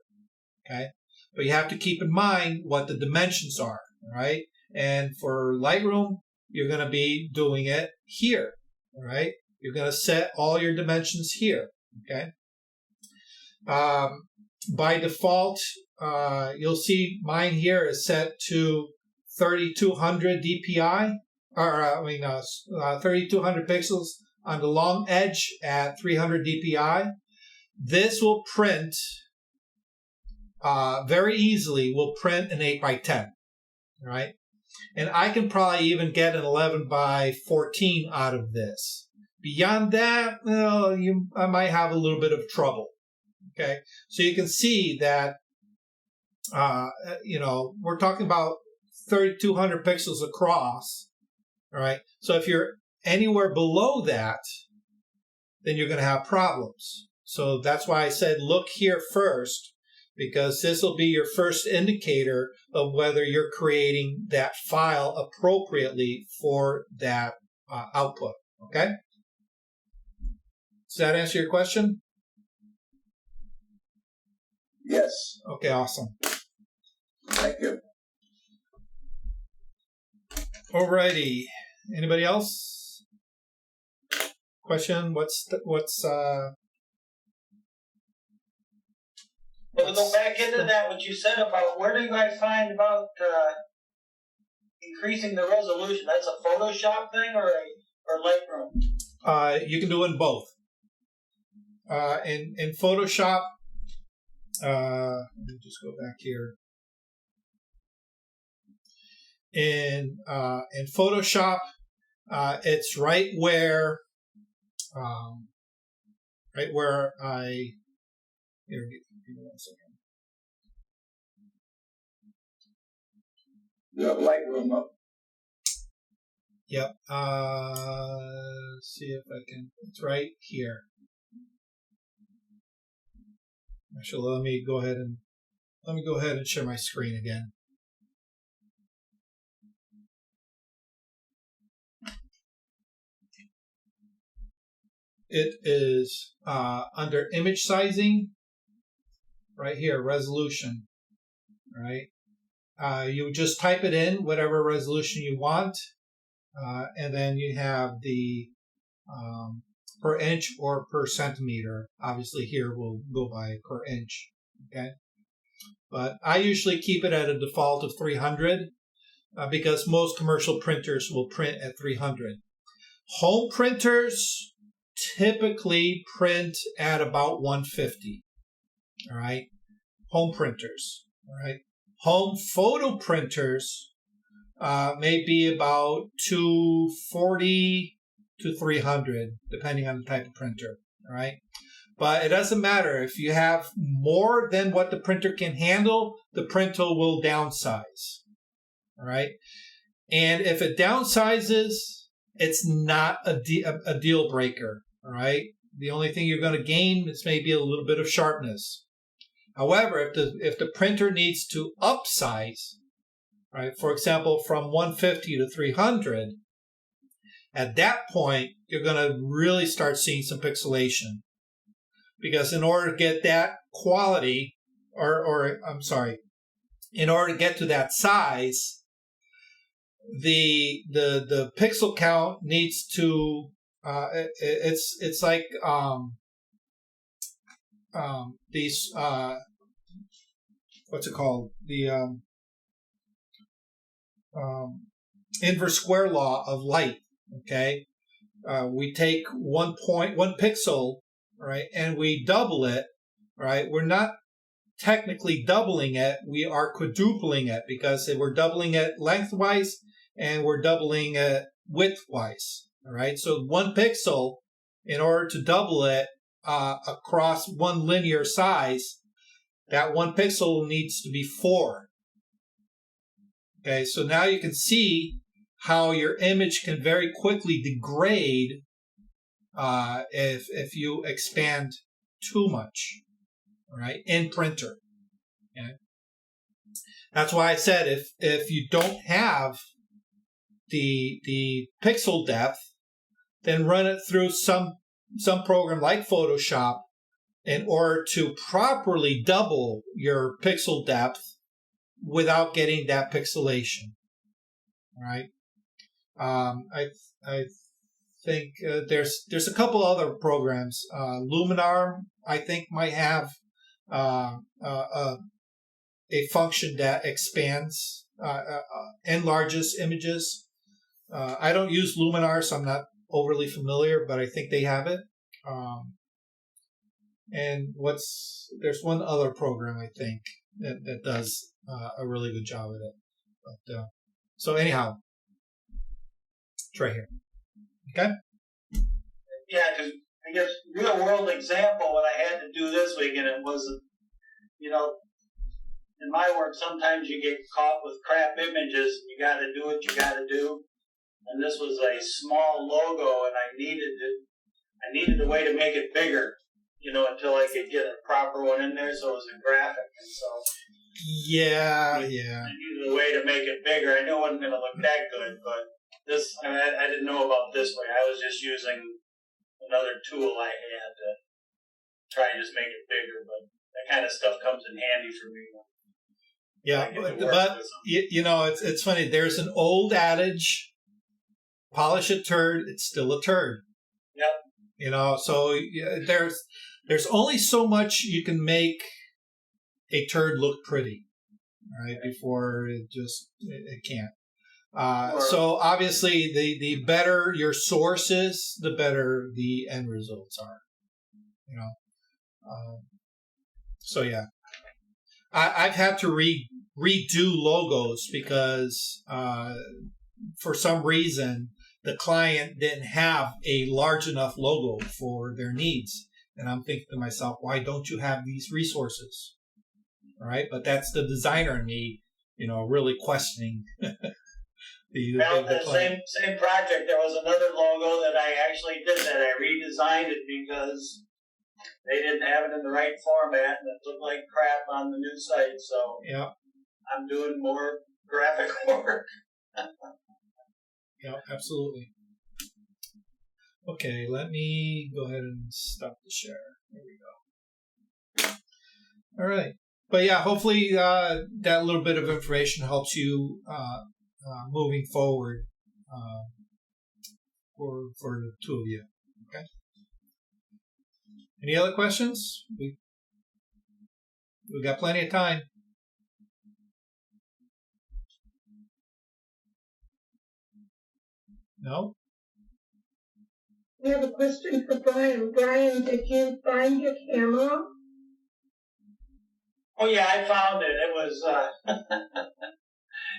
okay? But you have to keep in mind what the dimensions are, all right? And for Lightroom, you're going to be doing it here, all right? You're going to set all your dimensions here, okay? By default, you'll see mine here is set to 3200 dpi, 3200 pixels on the long edge at 300 dpi. This will print very easily. Will print an 8x10, right? And I can probably even get an 11x14 out of this. Beyond that, I might have a little bit of trouble. Okay, so you can see that we're talking about 3200 pixels across. All right. So if you're anywhere below that, then you're going to have problems. So that's why I said look here first, because this will be your first indicator of whether you're creating that file appropriately for that output. Okay? Does that answer your question? Yes. Okay, awesome. Thank you. Alrighty. Anybody else? Question? We'll go back into that, what you said about where do I find about increasing the resolution? That's a Photoshop thing or Lightroom? You can do it in both. In Photoshop, let me just go back here. In Photoshop, it's right where I here. Give me 1 second. You have Lightroom up. Yep. See if I can. It's right here. Actually, let me go ahead and share my screen again. It is under image sizing, right here, resolution. All right. You just type it in, whatever resolution you want, and then you have the per inch or per centimeter. Obviously, here we'll go by per inch. Okay. But I usually keep it at a default of 300 because most commercial printers will print at 300. Home printers typically print at about 150. All right. Home printers. All right. Home photo printers may be about 240 to 300, depending on the type of printer. All right. But it doesn't matter. If you have more than what the printer can handle, the printer will downsize. All right. And if it downsizes, it's not a deal breaker. All right. The only thing you're going to gain is maybe a little bit of sharpness. However, if the printer needs to upsize, right, for example, from 150 to 300, at that point, you're going to really start seeing some pixelation. Because in order to get that quality, in order to get to that size, the pixel count needs to it's like these what's it called, the inverse square law of light. Okay, we take 1 pixel, right, and we double it, right. We're not technically doubling it, we are quadrupling it, because we're doubling it lengthwise and we're doubling it widthwise. All right, so 1 pixel, in order to double it across one linear size, that 1 pixel needs to be 4. Okay, so now you can see how your image can very quickly degrade if you expand too much. All right, in printer. Okay, that's why I said if you don't have the pixel depth, then run it through some program like Photoshop in order to properly double your pixel depth without getting that pixelation. All right. I think there's a couple other programs. Luminar, I think, might have a function that expands, enlarges images. I don't use Luminar, so I'm not overly familiar, but I think they have it. And there's one other program, I think, that does a really good job at it. But so anyhow, it's right here. Okay. Yeah, because I guess real world example, what I had to do this week, and it wasn't, in my work, sometimes you get caught with crap images. And you got to do what you got to do. And this was a small logo, and I needed a way to make it bigger. until I could get a proper one in there so it was a graphic. And so Yeah. I needed a way to make it bigger. I knew it wasn't going to look that good, but I didn't know about this way. I was just using another tool I had to try and just make it bigger, but that kind of stuff comes in handy for me. Yeah, but it's funny. There's an old adage: polish a turd, it's still a turd. Yep. So there's only so much you can make a turd look pretty, right? Before it can't. So obviously, the better your source is, the better the end results are. So yeah, I've had to redo logos because for some reason the client didn't have a large enough logo for their needs, and I'm thinking to myself, why don't you have these resources? All right, but that's the designer in me, really questioning. the same project, there was another logo that I actually did that. I redesigned it because they didn't have it in the right format, and it looked like crap on the new site. So yeah, I'm doing more graphic work. Yeah, absolutely. Okay, let me go ahead and stop the share. There we go. All right. But yeah, hopefully that little bit of information helps you moving forward for the two of you. Okay. Any other questions? We got plenty of time. No? We have a question for Brian. Brian, did you find your camera? Oh yeah, I found it. It was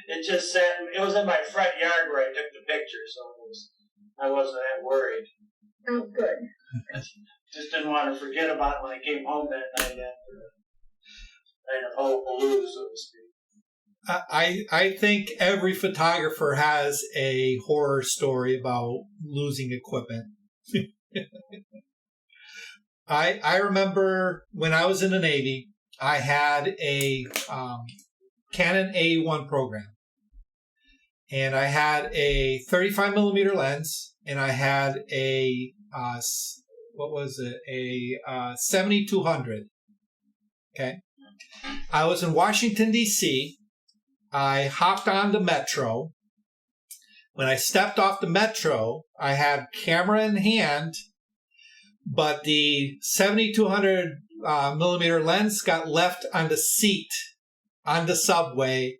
it just sat. It was in my front yard where I took the picture, so I wasn't that worried. Oh, good. Just didn't want to forget about it when I came home that night after a night of hullabaloo, so to speak. I think every photographer has a horror story about losing equipment. I remember when I was in the Navy, I had a Canon A1 program, and I had a 35 millimeter lens, and I had a 7200. Okay, I was in Washington D.C. I hopped on the metro. When I stepped off the metro, I had camera in hand, but the 7200 millimeter lens got left on the seat on the subway,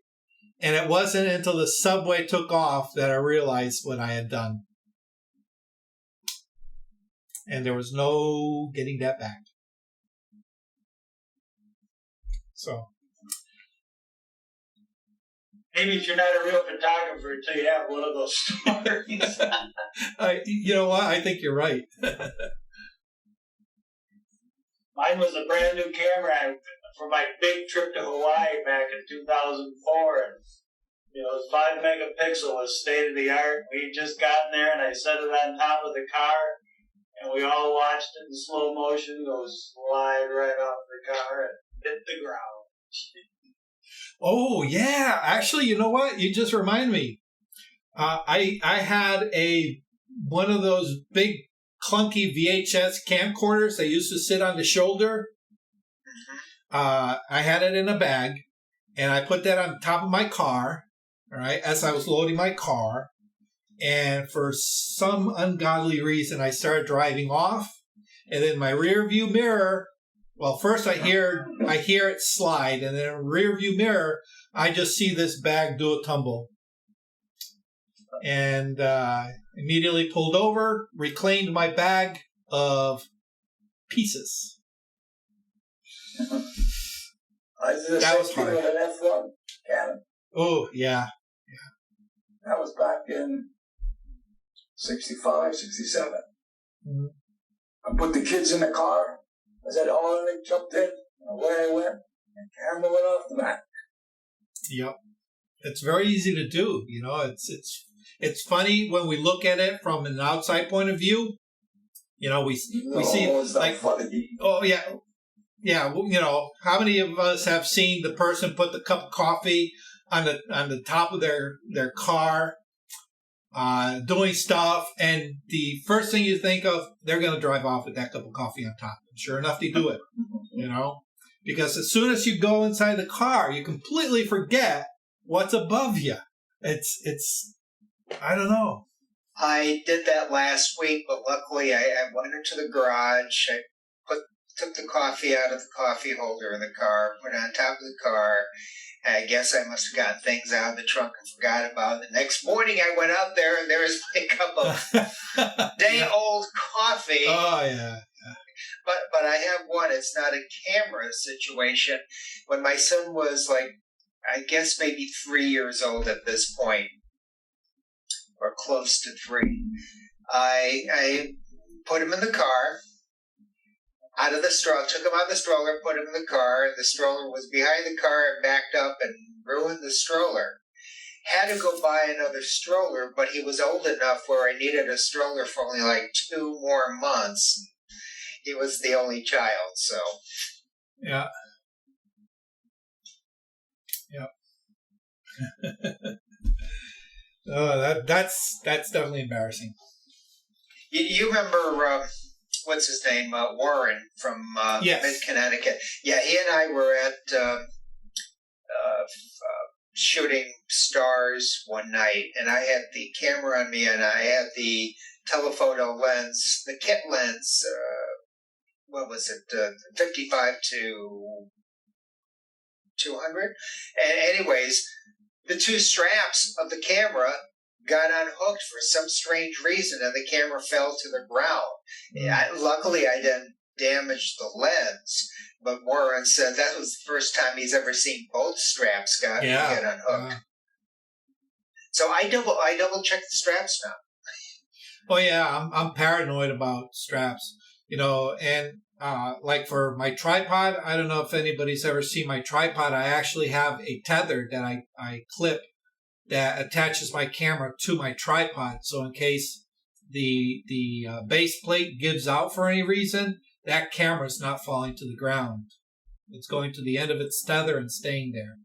and it wasn't until the subway took off that I realized what I had done. And there was no getting that back. So. Maybe you're not a real photographer until you have one of those stories. You know what? I think you're right. Mine was a brand new camera for my big trip to Hawaii back in 2004. And, it was 5 megapixel, was state of the art. We had just gotten there, and I set it on top of the car, and we all watched it in slow motion go slide right off the car and hit the ground. Oh, yeah. Actually, you know what? You just remind me. I had one of those big clunky VHS camcorders that used to sit on the shoulder. I had it in a bag, and I put that on top of my car, all right, as I was loading my car. And for some ungodly reason, I started driving off, and then my rear view mirror. Well, first I hear it slide, and then in rear view mirror, I just see this bag do a tumble. And immediately pulled over, reclaimed my bag of pieces. That was hard. With an F1 Canon. Oh, yeah. That was back in 65, 67. Mm-hmm. I put the kids in the car. I said, oh, and they jumped in, and away I went, and camera went off the back. Yep. It's very easy to do, It's funny when we look at it from an outside point of view, You know, we see it's not like, funny. oh yeah, well, you know, how many of us have seen the person put the cup of coffee on the top of their car, doing stuff, and the first thing you think of, they're going to drive off with that cup of coffee on top. And sure enough, they do it. You know, because as soon as you go inside the car, you completely forget what's above you. It's I don't know. I did that last week, but luckily I went into the garage. I took the coffee out of the coffee holder in the car, put it on top of the car. And I guess I must have gotten things out of the trunk and forgot about it. The next morning I went out there and there was my cup of day-old coffee. Oh, yeah. But I have one. It's not a camera situation. When my son was like, I guess maybe 3 years old at this point, or close to 3, I put him in the car, out of the stroller, took him out of the stroller, put him in the car, and the stroller was behind the car and backed up and ruined the stroller. Had to go buy another stroller, but he was old enough where I needed a stroller for only like 2 more months. He was the only child, so. Yeah. Oh, that's definitely embarrassing. You remember what's his name, Warren from Yes. Mid-Connecticut? Yeah, he and I were at shooting stars one night, and I had the camera on me, and I had the telephoto lens, the kit lens. What was it? 55 to 200. And anyways, the 2 straps of the camera got unhooked for some strange reason, and the camera fell to the ground. Luckily, I didn't damage the lens, but Warren said that was the first time he's ever seen both straps get unhooked. So I double check the straps now. Oh yeah, I'm paranoid about straps. You know, and like for my tripod, I don't know if anybody's ever seen my tripod. I actually have a tether that I clip that attaches my camera to my tripod. So in case the base plate gives out for any reason, that camera's not falling to the ground. It's going to the end of its tether and staying there.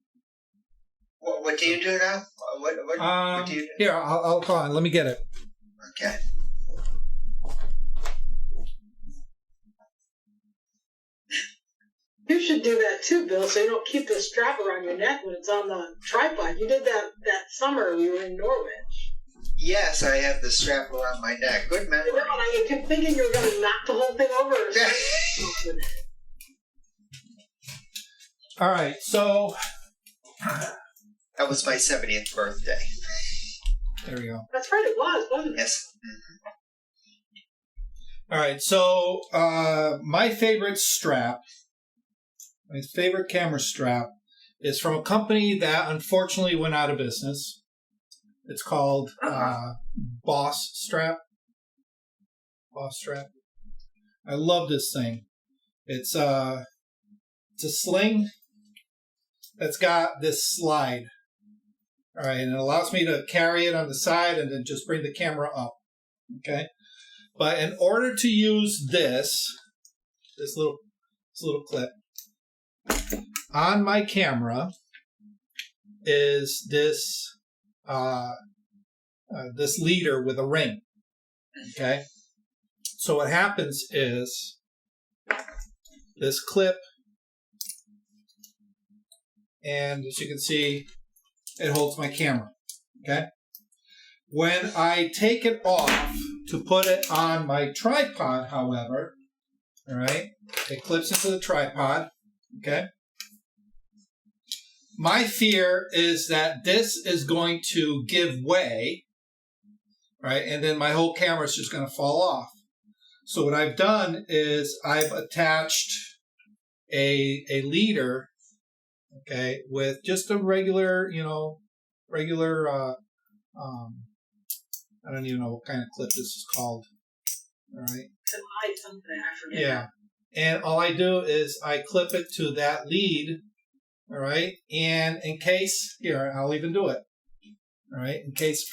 What do you do now? What do you do? Here, I'll call on. Let me get it. Okay. You should do that too, Bill, so you don't keep the strap around your neck when it's on the tripod. You did that summer we were in Norwich. Yes, I have the strap around my neck. Good memory. You know, I kept thinking you were going to knock the whole thing over or something. All right, so that was my 70th birthday. There we go. That's right, it was, wasn't it? Yes. All right, so my favorite camera strap is from a company that unfortunately went out of business. It's called Boss Strap. Boss Strap. I love this thing. It's a sling that's got this slide. All right, and it allows me to carry it on the side and then just bring the camera up. Okay, but in order to use this little clip on my camera is this this leader with a ring. Okay, so what happens is this clip, and as you can see, it holds my camera. Okay, when I take it off to put it on my tripod, however, all right, it clips into the tripod. Okay, my fear is that this is going to give way, right, and then my whole camera is just going to fall off. So what I've done is I've attached a leader, okay, with just a regular, I don't even know what kind of clip this is called. All right. Something, I forget. Yeah. And all I do is I clip it to that lead. All right. And in case, here, I'll even do it. All right. In case.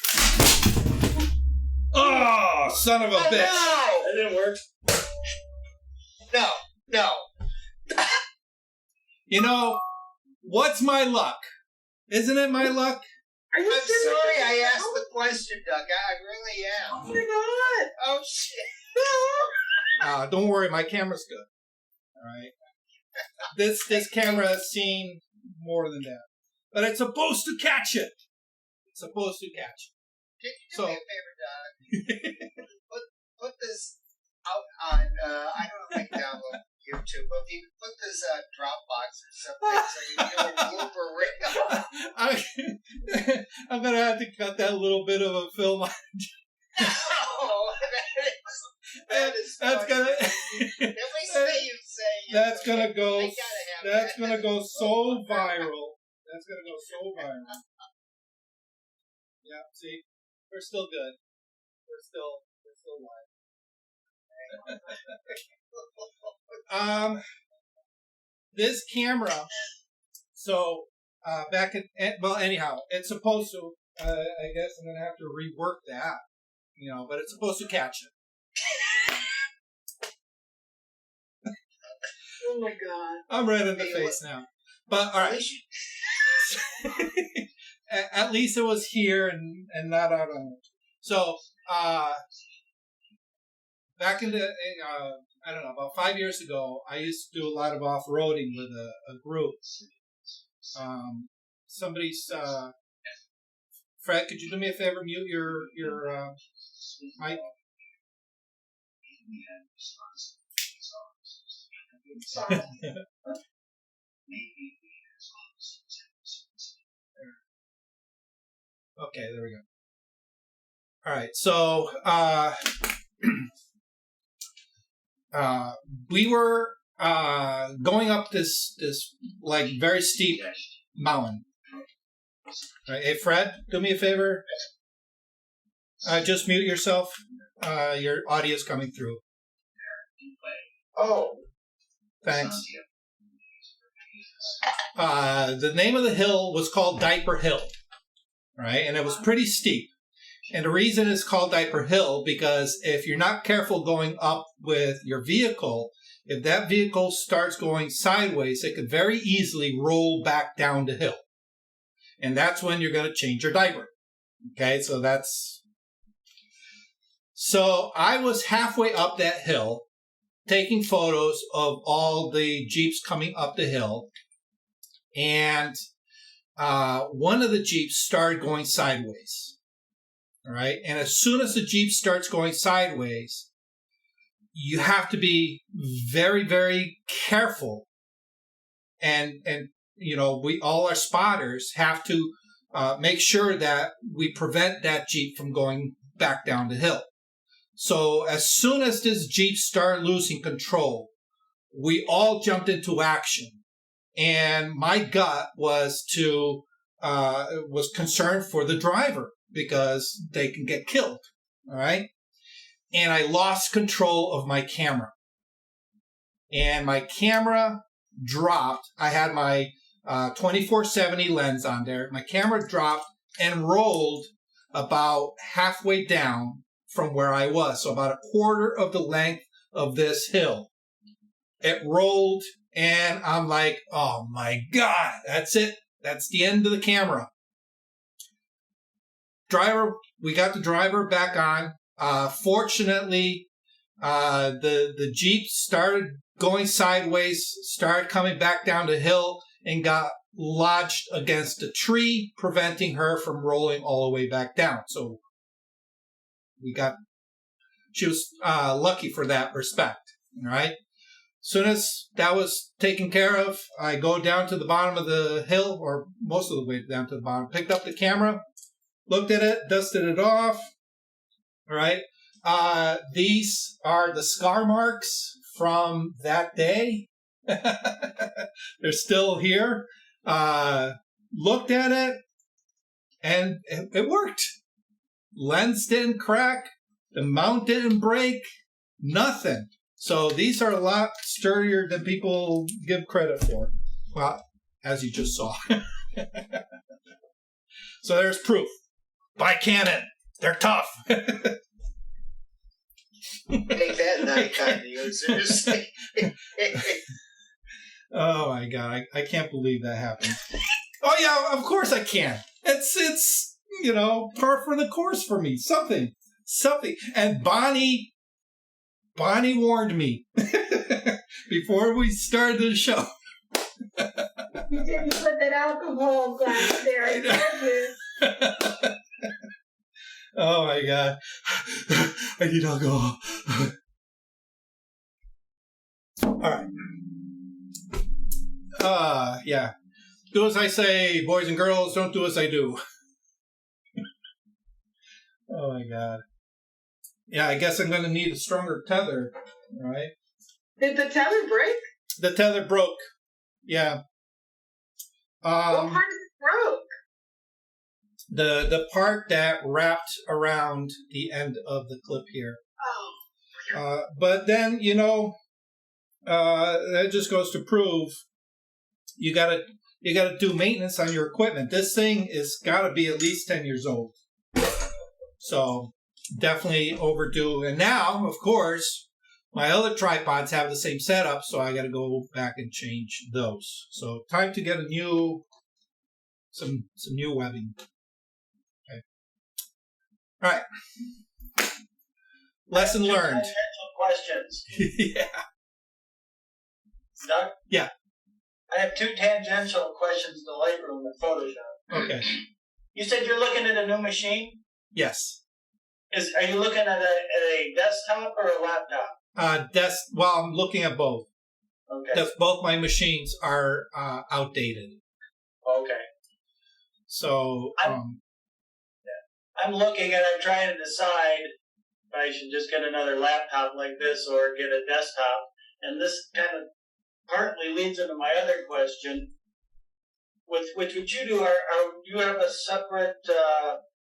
Oh, son of a bitch. That didn't work. No. You know, what's my luck? Isn't it my luck? Are you I'm serious? sorry I asked the question, Doug. I really am. Oh my god! Oh, shit. Don't worry, my camera's good. All right. This camera has seen more than that, but it's supposed to catch it. It's supposed to catch Can you do So- me a favor, Doug? put this out on, I don't know if I can download YouTube, but if you could put this on Dropbox or something so you can do a blooper reel. it. I'm gonna have to cut that little bit of a film. Oh, that is That's funny. gonna. At least that you say. That's gonna go. I gotta have That's that. gonna go so viral. That's gonna go so viral. Yeah. See, we're still good. We're still live. This camera. So back in well, anyhow, it's supposed to. I guess I'm gonna have to rework that. But it's supposed to catch it. Oh my god. I'm red in the face now. But all At right. least you At least it was here and not out on it. So back in the I don't know, about 5 years ago, I used to do a lot of off-roading with a group. Somebody's Fred, could you do me a favor? Mute your mic. Sorry. Okay, there we go. All right, so we were going up this like very steep mountain. All right, hey Fred, do me a favor. Just mute yourself. Your audio's coming through. Oh, Thanks. The name of the hill was called Diaper Hill, right? And it was pretty steep. And the reason it's called Diaper Hill because if you're not careful going up with your vehicle, if that vehicle starts going sideways, it could very easily roll back down the hill. And that's when you're going to change your diaper. Okay, so I was halfway up that hill taking photos of all the Jeeps coming up the hill. And one of the Jeeps started going sideways. All right. And as soon as the Jeep starts going sideways, you have to be very, very careful. And we all our spotters have to make sure that we prevent that Jeep from going back down the hill. So as soon as this Jeep started losing control, we all jumped into action. And my gut was concerned for the driver because they can get killed. All right. And I lost control of my camera. And my camera dropped. I had my 24-70 lens on there. My camera dropped and rolled about halfway down from where I was. So about a quarter of the length of this hill. It rolled and I'm like, oh my God, that's it. That's the end of the camera. We got the driver back on. Fortunately, the Jeep started going sideways, started coming back down the hill and got lodged against a tree, preventing her from rolling all the way back down. So she was lucky for that respect. All right. Soon as that was taken care of, I go down to the bottom of the hill, or most of the way down to the bottom, picked up the camera, looked at it, dusted it off. All right. These are the scar marks from that day. They're still here. Looked at it, and it worked. Lens didn't crack. The mount didn't break. Nothing. So these are a lot sturdier than people give credit for. Well, as you just saw. So there's proof. Buy Canon. They're tough. Take that, Nikon users. Oh my god, I can't believe that happened. Oh yeah, of course I can. It's par for the course for me. Something. And Bonnie warned me before we started the show. You didn't put that alcohol glass there. I told you. Oh my god. I need alcohol. Alright. Yeah. Do as I say, boys and girls, don't do as I do. Oh my god. Yeah, I guess I'm gonna need a stronger tether, right? Did the tether break? The tether broke. Yeah. What part of it broke? The part that wrapped around the end of the clip here. Oh. But then, that just goes to prove you gotta do maintenance on your equipment. This thing is gotta be at least 10 years old. So definitely overdue. And now, of course, my other tripods have the same setup, so I gotta go back and change those. So time to get some new webbing. Okay. All right. Lesson learned. Questions. Yeah. Doug? Yeah. I have 2 tangential questions to Lightroom and Photoshop. Okay. You said you're looking at a new machine? Yes. Are you looking at a desktop or a laptop? Well, I'm looking at both. Okay. Both my machines are outdated. Okay. So I'm looking and I'm trying to decide if I should just get another laptop like this or get a desktop. And this kind of partly leads into my other question. With what you do, you have a separate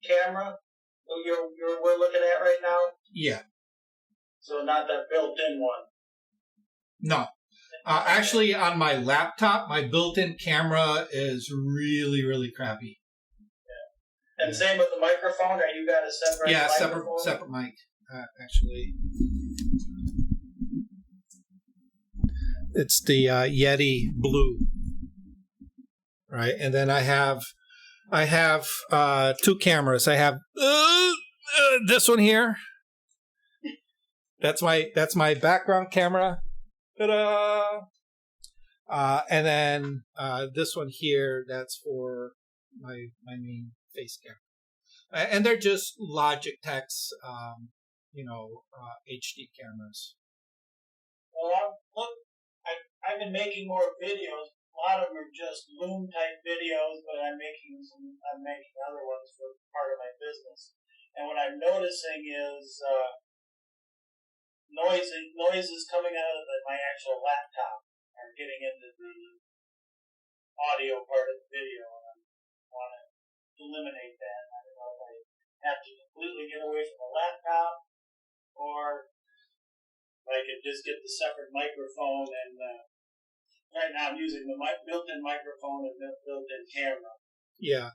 camera we're looking at right now? Yeah. So not that built-in one? No. Actually, on my laptop, my built-in camera is really, really crappy. Yeah. And same with the microphone? Or you got a separate microphone? separate mic, actually. It's the Yeti Blue. Right, and then I have 2 cameras. I have this one here. That's my background camera. Ta-da! And then this one here. That's for my main face camera. And they're just Logitech's, HD cameras. Well, look, I've been making more videos. A lot of them are just Loom type videos, but I'm making other ones for part of my business. And what I'm noticing is noises coming out of my actual laptop are getting into the audio part of the video, and I want to eliminate that. I don't know if I have to completely get away from the laptop, or I could just get the separate microphone and. Right now, I'm using the built-in microphone and the built-in camera. Yeah.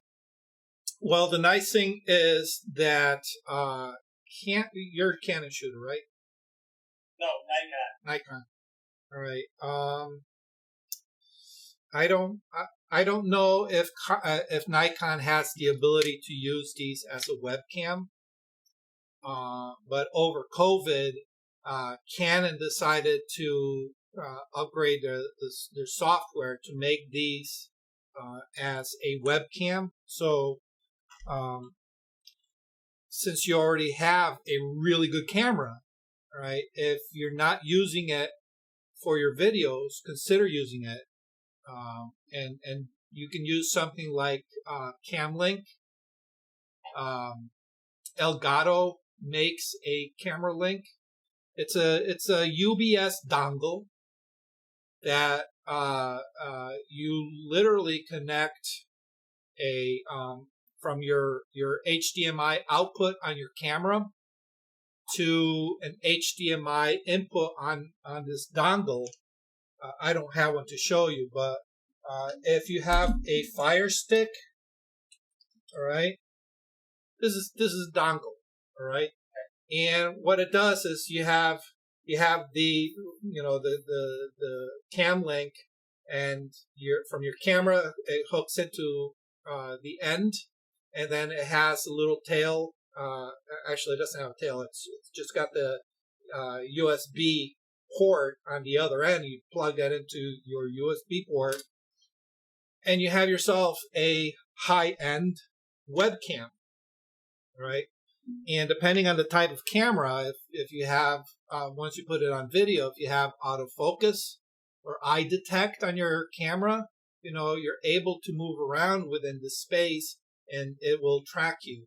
Well, the nice thing is that you're a Canon shooter, right? No, Nikon. All right. I don't know if Nikon has the ability to use these as a webcam. But over COVID, Canon decided to upgrade their software to make these as a webcam. So since you already have a really good camera, right, if you're not using it for your videos, consider using it. And you can use something like Camlink. Elgato makes a camera link. It's a UBS dongle that you literally connect from your HDMI output on your camera to an HDMI input on this dongle. I don't have one to show you, but if you have a Fire Stick, all right, this is a dongle, all right. And what it does is you have the the cam link, and from your camera it hooks into the end, and then it has a little tail. Actually, it doesn't have a tail. It's just got the USB port on the other end. You plug that into your USB port, and you have yourself a high-end webcam, right? And depending on the type of camera, if you have, once you put it on video, if you have autofocus or eye detect on your camera, you're able to move around within the space and it will track you.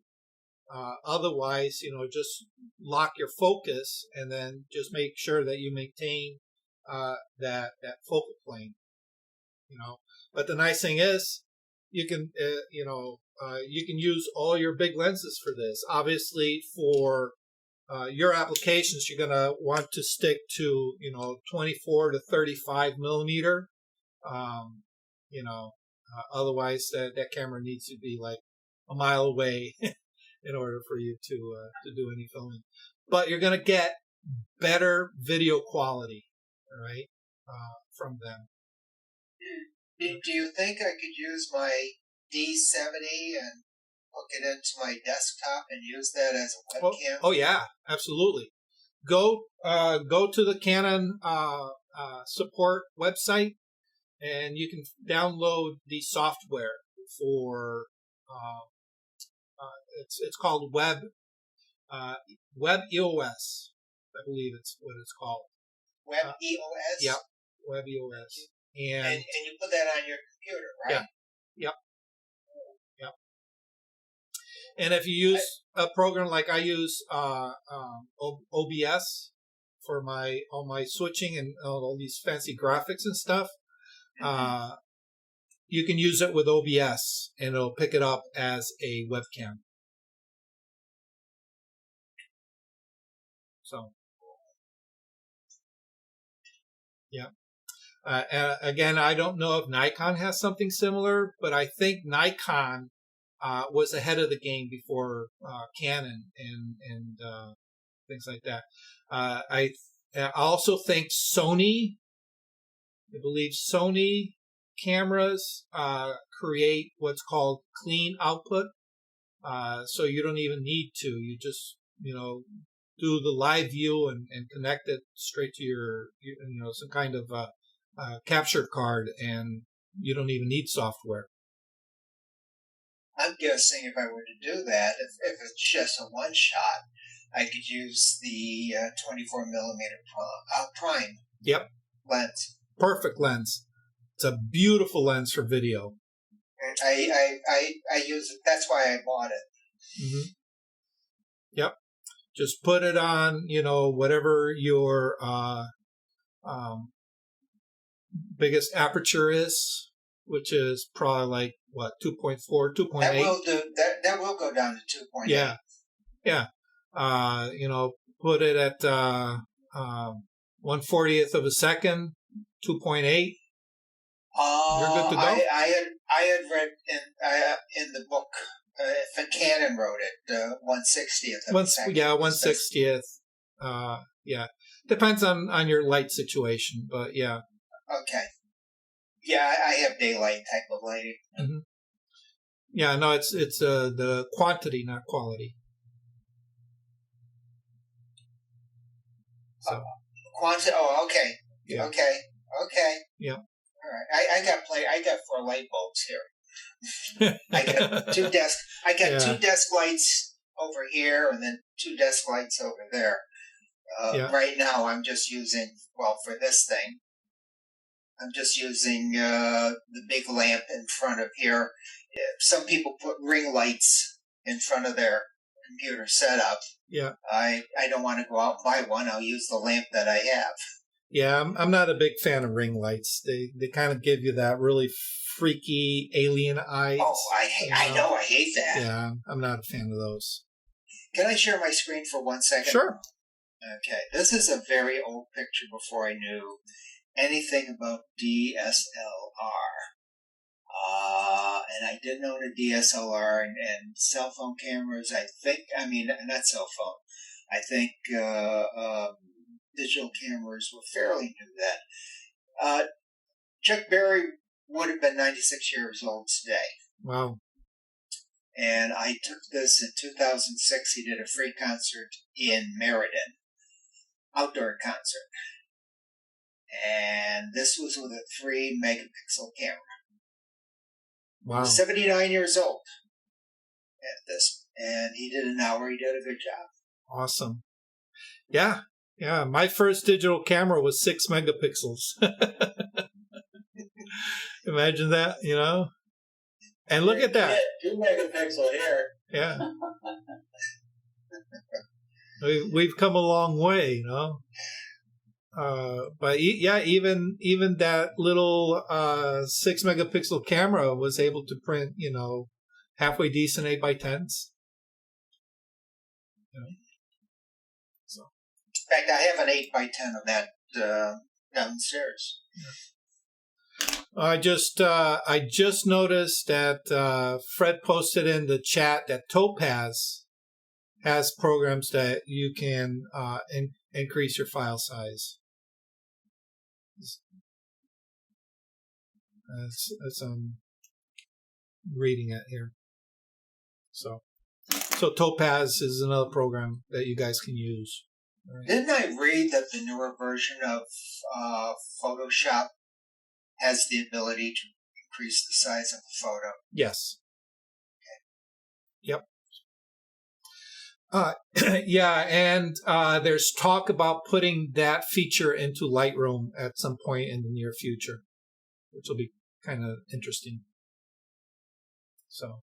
Otherwise, just lock your focus and then just make sure that you maintain that focal plane. But the nice thing is, you can you can use all your big lenses for this. Obviously, for your applications, you're gonna want to stick to 24 to 35 millimeter. Otherwise, that camera needs to be like a mile away in order for you to do any filming. But you're gonna get better video quality, all right, from them. Do you think I could use my D70 and hook it into my desktop and use that as a webcam? Oh yeah, absolutely. Go to the Canon support website, and you can download the software for it's called WebEOS. I believe it's what it's called. WebEOS? Yep, WebEOS. And you put that on your computer, right? Yeah. Yep. And if you use a program like I use OBS for all my switching and all these fancy graphics and stuff, you can use it with OBS and it'll pick it up as a webcam. So, yeah. And again, I don't know if Nikon has something similar, but I think Nikon was ahead of the game before Canon and things like that. I also think Sony, I believe Sony cameras create what's called clean output. So you don't even need to. You just, do the live view and connect it straight to your some kind of capture card, and you don't even need software. I'm guessing if I were to do that, if it's just a one shot, I could use the 24 millimeter prime. Yep. Lens. Perfect lens. It's a beautiful lens for video. I use it. That's why I bought it. Mm-hmm. Yep. Just put it on, whatever your biggest aperture is, which is probably like what 2.4, 2.8. That will do. That will go down to 2.8. Yeah. Put it at 1/40th of a second, 2.8. You're good to go. I had read in the book. If Canon wrote it, 1/60th of a second. Yeah, 1/60th. Yeah, depends on your light situation, but yeah. Okay. Yeah, I have daylight type of lighting. Mm-hmm. Yeah, no, it's the quantity, not quality. So. Quantity. Oh, okay. Yeah. Okay. Yeah. All right. I got 4 light bulbs here. I got two desk lights over here, and then 2 desk lights over there. Right now, I'm just using for this thing. I'm just using the big lamp in front of here. Some people put ring lights in front of their computer setup. Yeah. I don't want to go out and buy one. I'll use the lamp that I have. Yeah, I'm not a big fan of ring lights. They kind of give you that really freaky alien eyes. Oh, I know. I hate that. Yeah, I'm not a fan of those. Can I share my screen for 1 second? Sure. Okay. This is a very old picture before I knew anything about dSLR. And I did own a dSLR and cell phone cameras, not cell phone, I think digital cameras were fairly new then. Chuck Berry would have been 96 years old today. Wow. And I took this in 2006. He did a free concert in Meriden, outdoor concert. And this was with a 3 megapixel camera. Wow. He was 79 years old at this. And he did an hour. He did a good job. Awesome. Yeah. Yeah. My first digital camera was 6 megapixels. Imagine that, you know? And look at that. 2 megapixel here. Yeah. We've come a long way, you know? But yeah, even that little 6 megapixel camera was able to print, you know, halfway decent 8x10s. You know? So. In fact, I have an 8x10 of that downstairs. Yeah. I just noticed that Fred posted in the chat that Topaz has programs that you can increase your file size. As I'm reading it here. So Topaz is another program that you guys can use. Right? Didn't I read that the newer version of Photoshop has the ability to increase the size of a photo? Yes. Okay. Yep. Yeah, and there's talk about putting that feature into Lightroom at some point in the near future, which will be kind of interesting. So,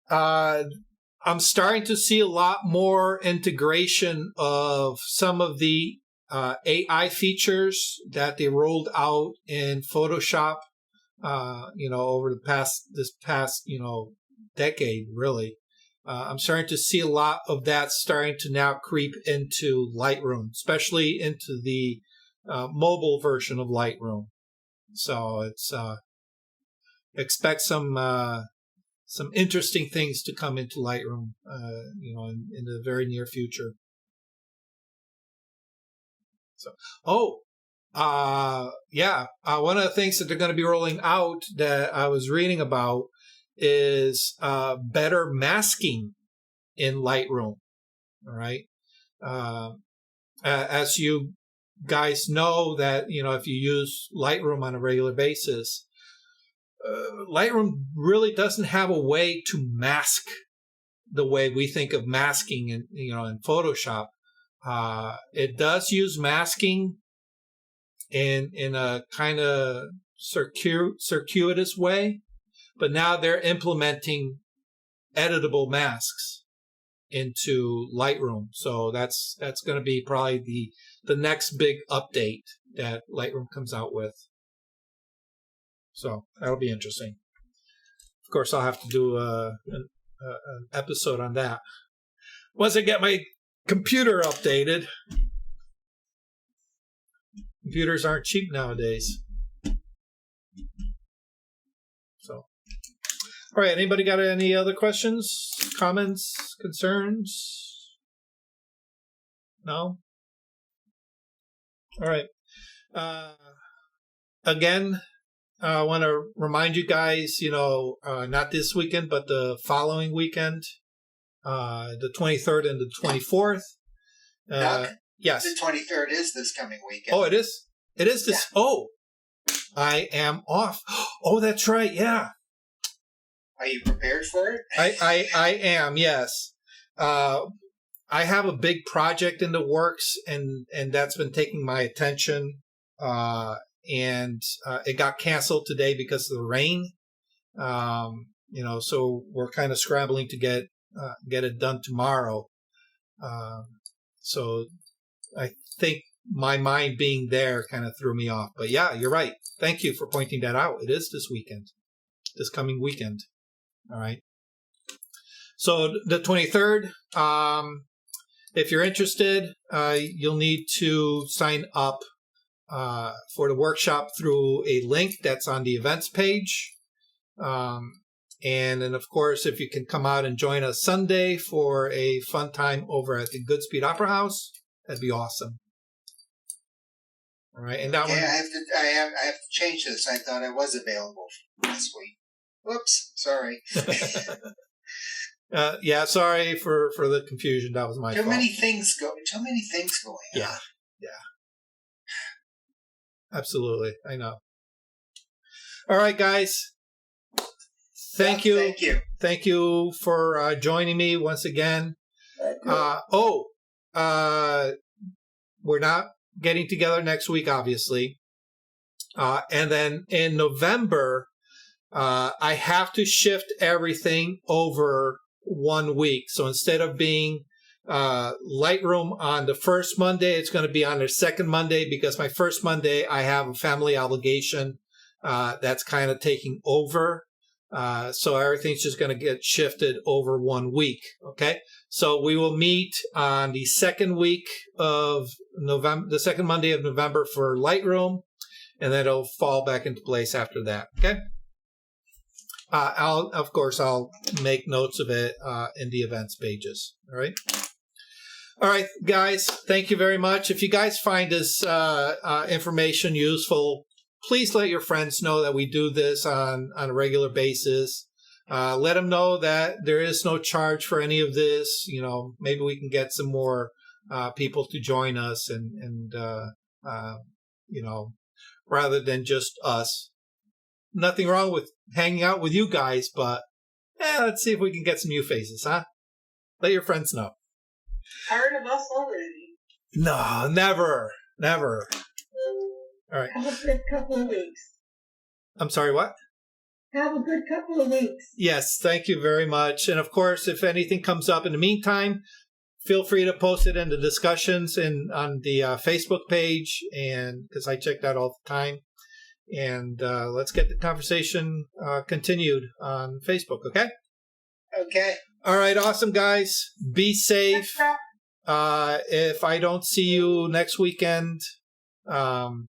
I'm starting to see a lot more integration of some of the AI features that they rolled out in Photoshop, you know, over this past, you know, decade, really. I'm starting to see a lot of that starting to now creep into Lightroom, especially into the mobile version of Lightroom. So it's expect some interesting things to come into Lightroom, you know, in the very near future. So, yeah. One of the things that they're going to be rolling out that I was reading about is better masking in Lightroom. All right. As you guys know, that, you know, if you use Lightroom on a regular basis, Lightroom really doesn't have a way to mask the way we think of masking in, you know, in Photoshop. It does use masking in a kind of circuitous way, but now they're implementing editable masks into Lightroom. So that's going to be probably the next big update that Lightroom comes out with. So that'll be interesting. Of course, I'll have to do an episode on that once I get my computer updated. Computers aren't cheap nowadays. So, all right. Anybody got any other questions, comments, concerns? No? All right. Again, I want to remind you guys, you know, not this weekend, but the following weekend, the 23rd and the 24th. Doc, yes. The 23rd is this coming weekend. Oh, it is? It is this. Yeah. Oh, I am off. Oh, that's right. Yeah. Are you prepared for it? I am, yes. I have a big project in the works, and that's been taking my attention. And it got canceled today because of the rain. You know, so we're kind of scrambling to get it done tomorrow. So I think my mind being there kind of threw me off. But yeah, you're right. Thank you for pointing that out. It is this coming weekend. All right. So the 23rd, if you're interested, you'll need to sign up for the workshop through a link that's on the events page. And then, of course, if you can come out and join us Sunday for a fun time over at the Goodspeed Opera House, that'd be awesome. All right, and that Okay, one. I have to change this. I thought I was available this week. Whoops, sorry. Yeah, sorry for the confusion. That was my fault. Too many things going on. Yeah. Absolutely, I know. All right, guys. Thank you. Thank you. Thank you for joining me once again. We're not getting together next week, obviously. And then in November, I have to shift everything over 1 week. So instead of being Lightroom on the first Monday, it's going to be on the second Monday, because my first Monday, I have a family obligation that's kind of taking over. So everything's just going to get shifted over 1 week. Okay. So we will meet on the second week of November, the second Monday of November for Lightroom, and then it'll fall back into place after that. Okay. I'll make notes of it in the events pages. All right. All right, guys. Thank you very much. If you guys find this information useful, please let your friends know that we do this on a regular basis. Let them know that there is no charge for any of this. You know, maybe we can get some more people to join us, and you know, rather than just us. Nothing wrong with hanging out with you guys, but let's see if we can get some new faces, huh? Let your friends know. Tired of us already. No, never. All right. Have a good couple of weeks. I'm sorry, what? Have a good couple of weeks. Yes, thank you very much. And of course, if anything comes up in the meantime, feel free to post it in the discussions on the Facebook page, and because I check that all the time. And let's get the conversation continued on Facebook, okay? Okay. All right, awesome, guys. Be safe. If I don't see you next weekend, the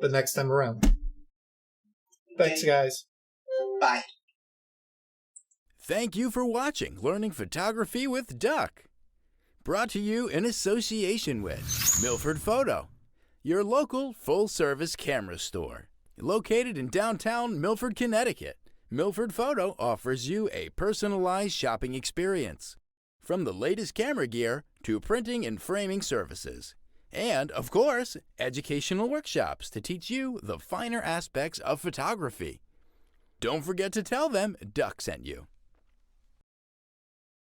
next time around. Thanks, guys. Bye. Thank you for watching Learning Photography with Duck. Brought to you in association with Milford Photo, your local full-service camera store. Located in downtown Milford, Connecticut, Milford Photo offers you a personalized shopping experience. From the latest camera gear to printing and framing services. And, of course, educational workshops to teach you the finer aspects of photography. Don't forget to tell them Duck sent you.